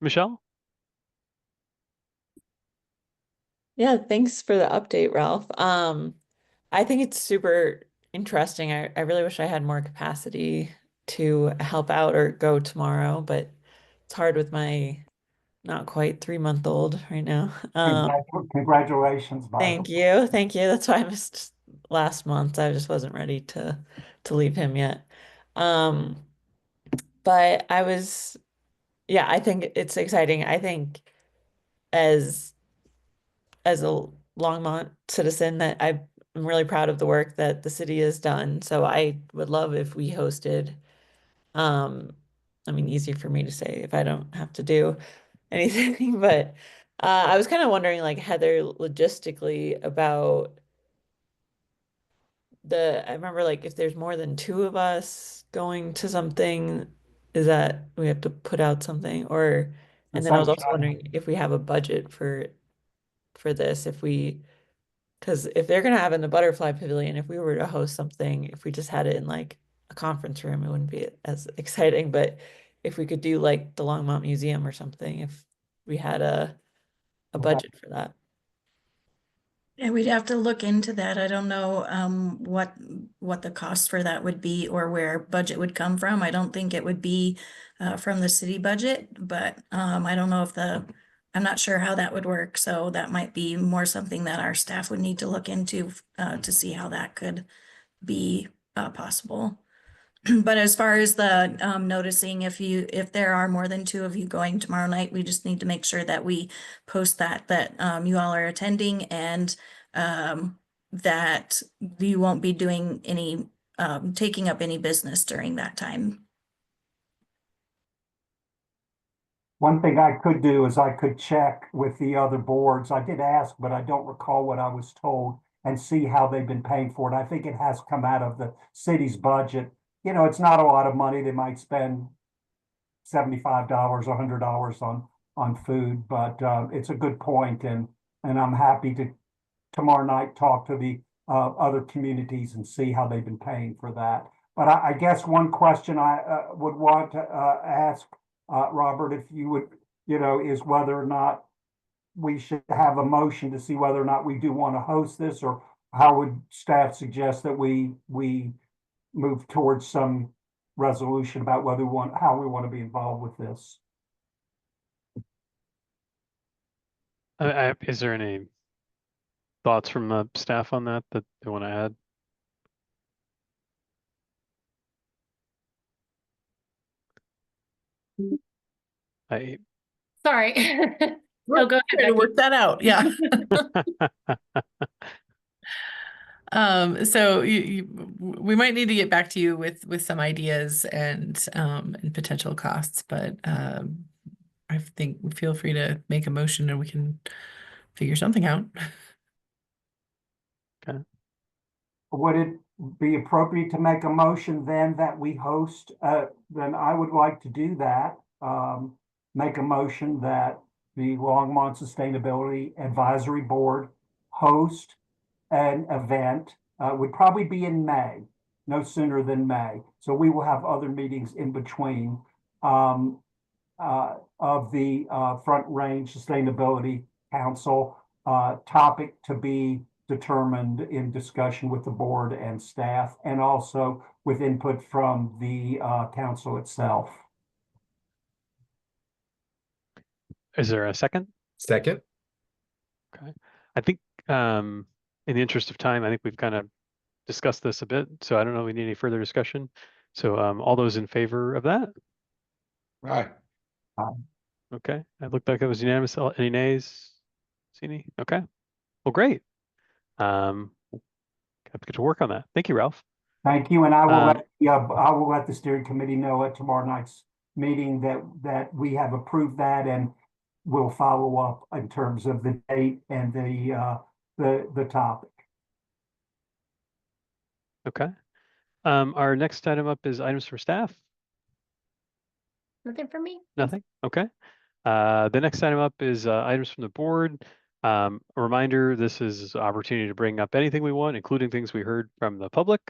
Michelle? Yeah, thanks for the update, Ralph. I think it's super interesting. I really wish I had more capacity to help out or go tomorrow, but it's hard with my not quite 3-month-old right now. Congratulations, by Thank you. Thank you. That's why I missed last month. I just wasn't ready to leave him yet. But I think it's exciting. I think as a Longmont citizen, that I'm really proud of the work that the city has done. So I would love if we hosted, I mean, easy for me to say if I don't have to do anything, but I was kind of wondering, like, Heather, logistically about I remember like if there's more than two of us going to something, is that we have to put out something or, and then I was also wondering if we have a budget for this, if we, because if they're gonna have it in the butterfly pavilion, if we were to host something, if we just had it in like a conference room, it wouldn't be as exciting, but if we could do like the Longmont Museum or something, if we had a budget for that. Yeah, we'd have to look into that. I don't know what the cost for that would be or where budget would come from. I don't think it would be from the city budget, but I don't know if I'm not sure how that would work. So that might be more something that our staff would need to look into to see how that could be possible. But as far as the noticing, if there are more than two of you going tomorrow night, we just need to make sure that we post that you all are attending and that you won't be doing any taking up any business during that time. One thing I could do is I could check with the other boards. I did ask, but I don't recall what I was told, and see how they've been paying for it. I think it has come out of the city's budget. You know, it's not a lot of money. They might spend $75, $100 on food, but it's a good point, and I'm happy to tomorrow night talk to the other communities and see how they've been paying for that. But I guess one question I would want to ask Robert, if you would, is whether or not we should have a motion to see whether or not we do want to host this, or how would staff suggest that we move towards some resolution about how we want to be involved with this. Is there any thoughts from the staff on that they want to add? Sorry. We're Oh, go ahead, trying to Becky. work that out. Yeah. So we might need to get back to you with some ideas and potential costs, but I think feel free to make a motion and we can figure something out. Okay. Would it be appropriate to make a motion then that we host? Then I would like to do that. Make a motion that the Longmont Sustainability Advisory Board host an event. Would probably be in May, no sooner than May. So we will have other meetings in between of the Front Range Sustainability Council, topic to be determined in discussion with the board and staff, and also with input from the council itself. Is there a second? Second. Okay. I think in the interest of time, I think we've kind of discussed this a bit, so I don't know if we need any further discussion. So all those in favor of that? Right. Okay. It looked like it was unanimous. Any nays? See any? Okay. Well, great. Have to get to work on that. Thank you, Ralph. Thank you, and I will let the steering committee know at tomorrow night's meeting that we have approved that, and we'll follow up in terms of the date and the topic. Okay. Our next item up is items for staff. Nothing for me. Nothing. Okay. The next item up is items from the board. A reminder, this is an opportunity to bring up anything we want, including things we heard from the public.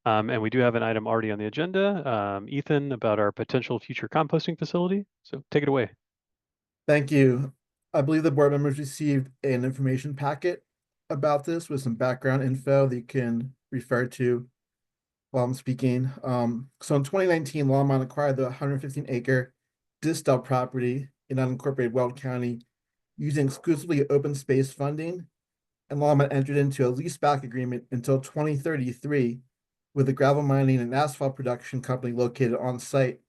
And we do have an item already on the agenda, Ethan, about our potential future composting facility. So take it away. Thank you. I believe the board members received an information packet about this with some background info that you can refer to while I'm speaking. So in 2019, Longmont acquired the 115-acre Distal property in unincorporated Weld County using exclusively open space funding, and Longmont entered into a leaseback agreement until 2033 with a gravel mining and asphalt production company located on site.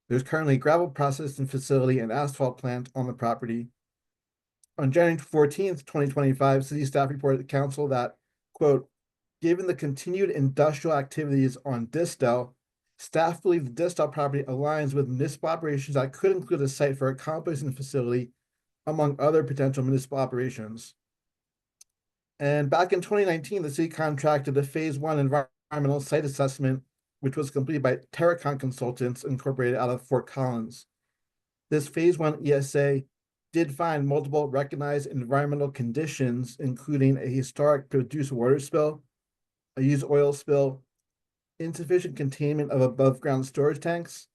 There's currently a gravel processing facility and asphalt plant on the property. On January 14th, 2025, city staff reported to council that, quote, Given the continued industrial activities on Distel, staff believe the Distel property aligns with municipal operations that could include a site for a composting facility, among other potential municipal operations. And back in 2019, the city contracted a phase 1 environmental site assessment, which was completed by Terracon Consultants Incorporated out of Fort Collins. This phase 1 ESA did find multiple recognized environmental conditions, including a historic produced water spill, a used oil spill, insufficient containment of above ground storage tanks,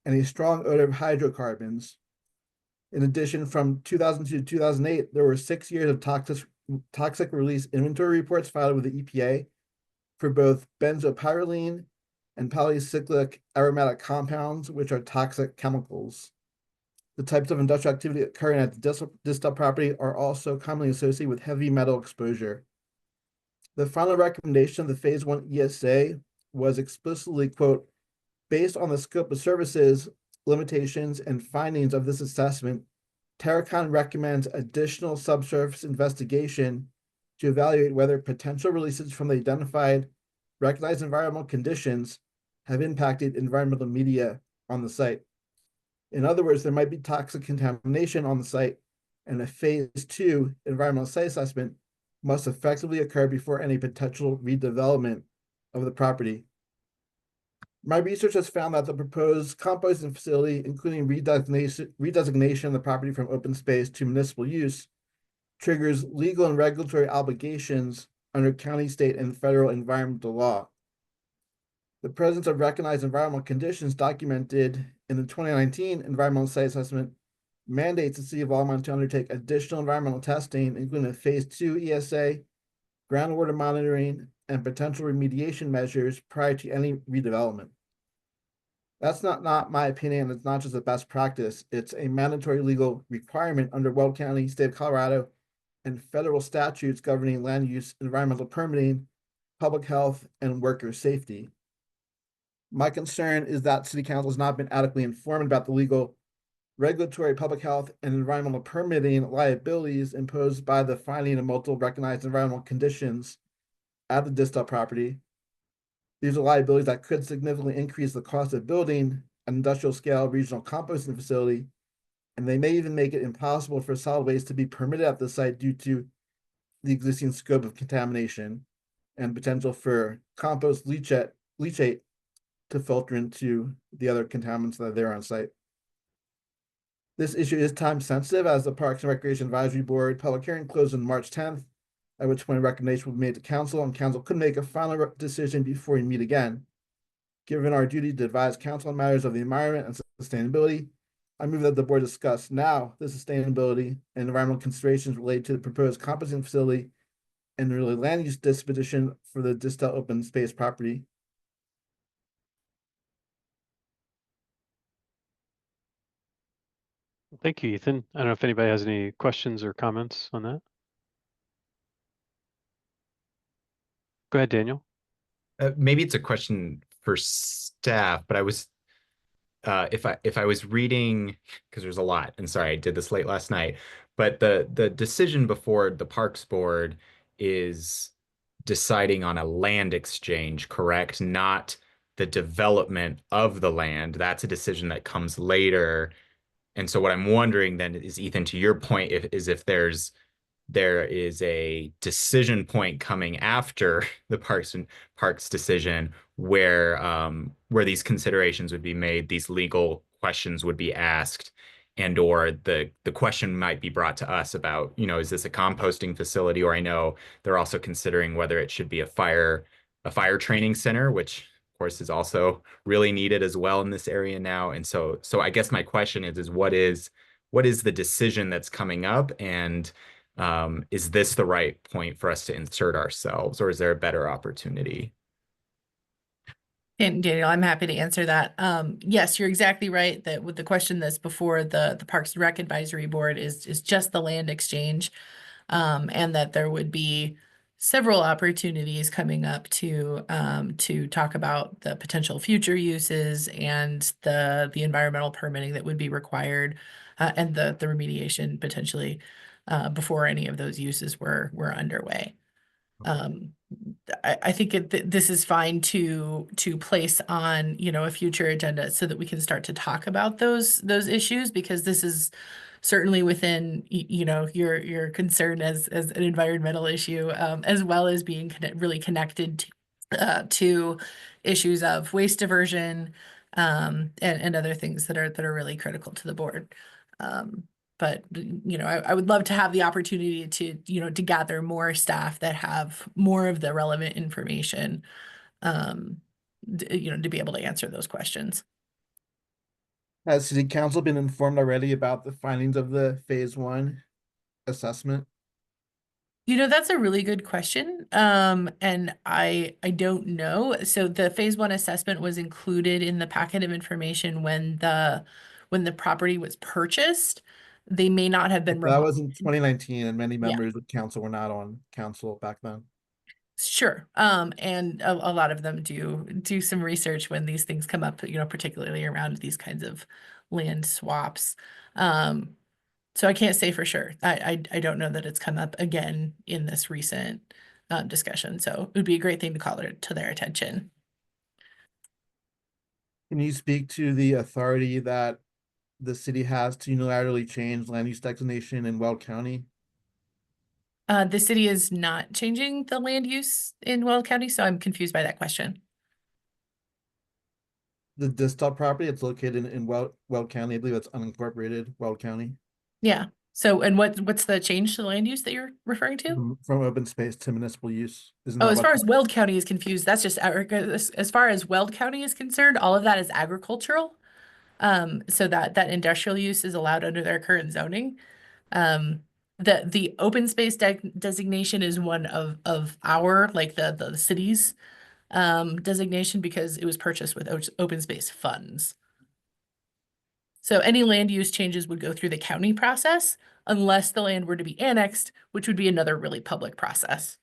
and a strong odor of hydrocarbons. In addition, from 2002 to 2008, there were 6 years of toxic release inventory reports filed with the EPA for both benzopyrrolene and polycyclic aromatic compounds, which are toxic chemicals. The types of industrial activity occurring at the Distel property are also commonly associated with heavy metal exposure. The final recommendation of the phase 1 ESA was explicitly, quote, based on the scope of services, limitations, and findings of this assessment, Terracon recommends additional subsurface investigation to evaluate whether potential releases from the identified recognized environmental conditions have impacted environmental media on the site. In other words, there might be toxic contamination on the site, and a phase 2 environmental site assessment must effectively occur before any potential redevelopment of the property. My research has found that the proposed composting facility, including redesignation of the property from open space to municipal use, triggers legal and regulatory obligations under county, state, and federal environmental law. The presence of recognized environmental conditions documented in the 2019 environmental site assessment mandates the city of Longmont to undertake additional environmental testing, including a phase 2 ESA, groundwater monitoring, and potential remediation measures prior to any redevelopment. That's not my opinion. It's not just a best practice. It's a mandatory legal requirement under Weld County, state of Colorado, and federal statutes governing land use, environmental permitting, public health, and worker safety. My concern is that City Council has not been adequately informed about the legal, regulatory, public health, and environmental permitting liabilities imposed by the finding of multiple recognized environmental conditions at the Distel property. These are liabilities that could significantly increase the cost of building an industrial scale regional composting facility, and they may even make it impossible for solid waste to be permitted at the site due to the existing scope of contamination and potential for compost leachate to filter into the other contaminants that are there on site. This issue is time sensitive, as the Parks and Recreation Advisory Board public hearing closed on March 10th, at which point a recommendation will be made to council, and council could make a final decision before we meet again. Given our duty to advise council on matters of the environment and sustainability, I move that the board discuss now the sustainability and environmental considerations related to the proposed composting facility and the related land use disposition for the Distel open space property. Thank you, Ethan. I don't know if anybody has any questions or comments on that. Go ahead, Daniel. Maybe it's a question for staff, but I was if I was reading, because there's a lot, and sorry, I did this late last night, but the decision before the Parks Board is deciding on a land exchange, correct? Not the development of the land. That's a decision that comes later. And so what I'm wondering then is, Ethan, to your point, if there is a decision point coming after the Parks decision where these considerations would be made, these legal questions would be asked, and or the question might be brought to us about, is this a composting facility? Or I know they're also considering whether it should be a fire training center, which of course is also really needed as well in this area now. And so I guess my question is what is the decision that's coming up, and is this the right point for us to insert ourselves, or is there a better opportunity? And Daniel, I'm happy to answer that. Yes, you're exactly right that with the question that's before the Parks and Rec Advisory Board is just the land exchange, and that there would be several opportunities coming up to talk about the potential future uses and the environmental permitting that would be required, and the remediation potentially before any of those uses were underway. um, I think this is fine to place on, a future agenda so that we can start to talk about those issues, because this is certainly within, your concern as an environmental issue, as well as being really connected to issues of waste diversion, and other things that are really critical to the board. But, I would love to have the opportunity to gather more staff that have more of the relevant information, to be able to answer those questions. Has city council been informed already about the findings of the phase 1 assessment? That's a really good question. And I don't know. So the phase 1 assessment was included in the packet of information when the property was purchased. They may not have been That was in removed. 2019, and many Yeah. members of council were not on council back then. Sure. And a lot of them do some research when these things come up, particularly around these kinds of land swaps. So I can't say for sure. I don't know that it's come up again in this recent discussion. So it would be a great thing to call it to their attention. Can you speak to the authority that the city has to unilaterally change land use designation in Weld County? The city is not changing the land use in Weld County, so I'm confused by that question. The Distal property, it's located in Weld County. I believe it's unincorporated Weld County. Yeah. So, and what's the change to the land use that you're referring to? From open space to municipal use. Isn't Oh, that as what- far as Weld County is confused, that's just as far as Weld County is concerned, all of that is agricultural. So that industrial use is allowed under their current zoning. The open space designation is one of our, like the city's designation, because it was purchased with open space funds. So any land use changes would go through the county process unless the land were to be annexed, which would be another really public process.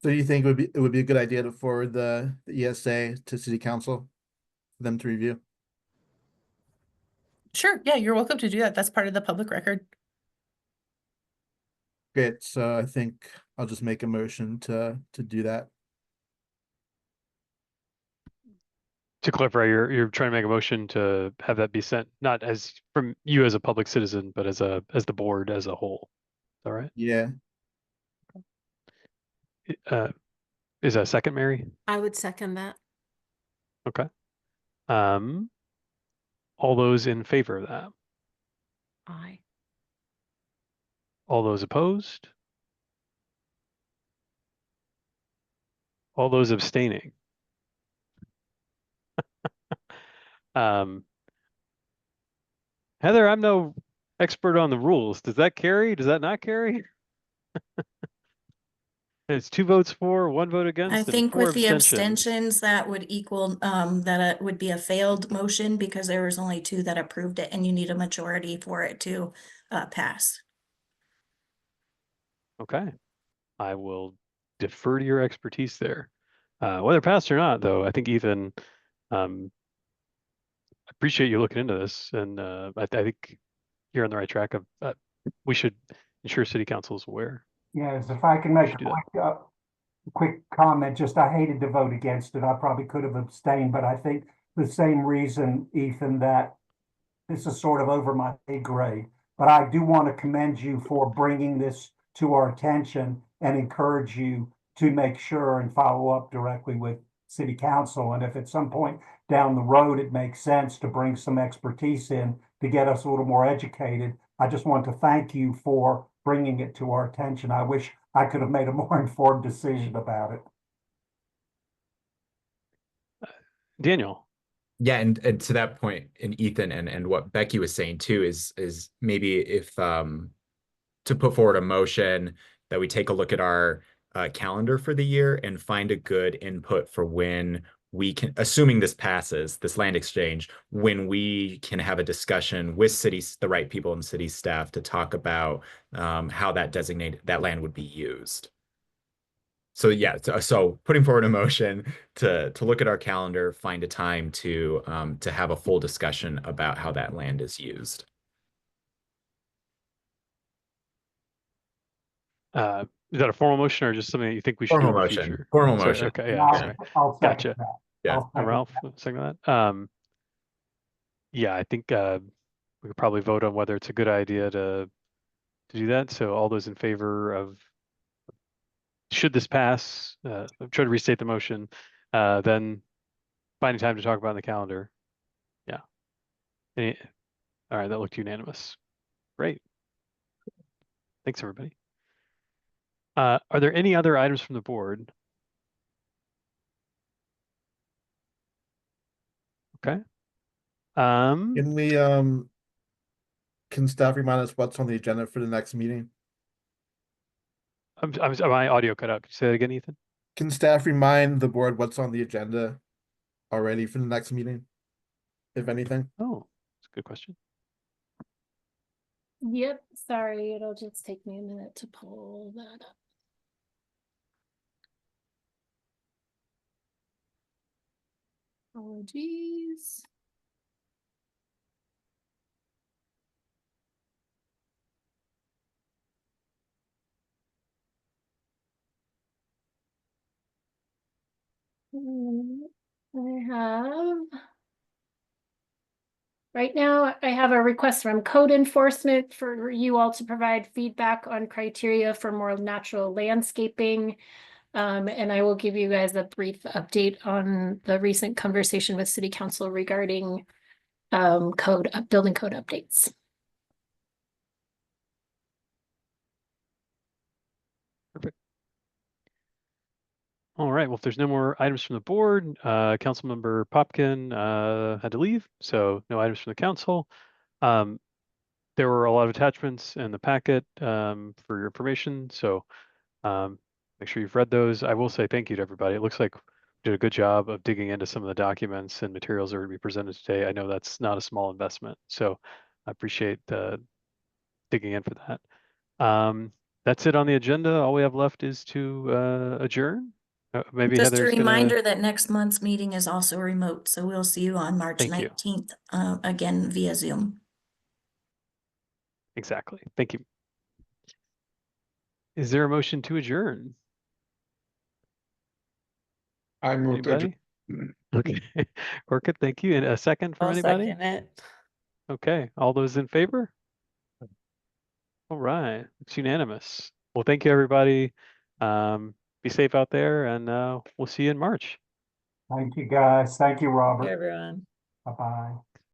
So you think it would be a good idea to forward the ESA to city council for them to review? Sure, yeah, you're welcome to do that. That's part of the public record. Great, so I think I'll just make a motion to do that. To clarify, you're trying to make a motion to have that be sent, not as from you as a public citizen, but as the board as a whole. All right. Yeah. Is that a second, Mary? I would second that. Okay. All those in favor of that? Aye. All those opposed? All those abstaining? Heather, I'm no expert on the rules. Does that carry? Does that not carry? It's 2 votes for, 1 vote against, I and think 4 with the abstentions. abstentions, that would equal, that it would be a failed motion because there was only 2 that approved it and you need a majority for it to pass. Okay. I will defer to your expertise there. Whether passed or not, though, I think Ethan, appreciate you looking into this, and I think you're on the right track of we should ensure city council is aware. Yes, if I can make should a do that. quick comment, just I hated to vote against it. I probably could have abstained, but I think the same reason, Ethan, that this is sort of over my pay grade. But I do want to commend you for bringing this to our attention and encourage you to make sure and follow up directly with city council. And if at some point down the road it makes sense to bring some expertise in to get us a little more educated, I just want to thank you for bringing it to our attention. I wish I could have made a more informed decision about it. Daniel. Yeah, and to that point, and Ethan and what Becky was saying too is maybe if to put forward a motion that we take a look at our calendar for the year and find a good input for when we can, assuming this passes, this land exchange, when we can have a discussion with the right people and city staff to talk about how that land would be used. So yeah, so putting forward a motion to look at our calendar, find a time to have a full discussion about how that land is used. Is that a formal motion or just something that you think we should do Formal in the motion. future? Formal Sorry, motion. okay, And yeah, sorry. I'll second Gotcha. that. Yeah. I'll second Ralph, that. second that. Yeah, I think we could probably vote on whether it's a good idea to do that. So all those in favor of should this pass, I'm trying to restate the motion, then finding time to talk about in the calendar. Yeah. All right, that looked unanimous. Great. Thanks, everybody. Are there any other items from the board? Okay. Can staff remind us what's on the agenda for the next meeting? My audio cut out. Could you say that again, Ethan? Can staff remind the board what's on the agenda already for the next meeting? If anything? Oh, that's a good question. Yep, sorry, it'll just take me a minute to pull that up. Apologies. I have. Right now, I have a request from code enforcement for you all to provide feedback on criteria for more natural landscaping. And I will give you guys a brief update on the recent conversation with City Council regarding building code updates. Perfect. All right, well, if there's no more items from the board, Councilmember Popkin had to leave, so no items from the council. There were a lot of attachments in the packet for your information, so make sure you've read those. I will say thank you to everybody. It looks like we did a good job of digging into some of the documents and materials that are going to be presented today. I know that's not a small investment, so I appreciate digging in for that. That's it on the agenda. All we have left is to adjourn. Maybe Just a Heather's gonna. reminder that next month's meeting is also remote, so we'll see you on March Thank you. 19th, again via Zoom. Exactly. Thank you. Is there a motion to adjourn? I moved to Anybody? Okay. Orchid, thank you. And a second from I'll anybody? second it. Okay. All those in favor? All right. It's unanimous. Well, thank you, everybody. Be safe out there, and we'll see you in March. Thank you, guys. Thank you, Hey, Robert. everyone. Bye-bye.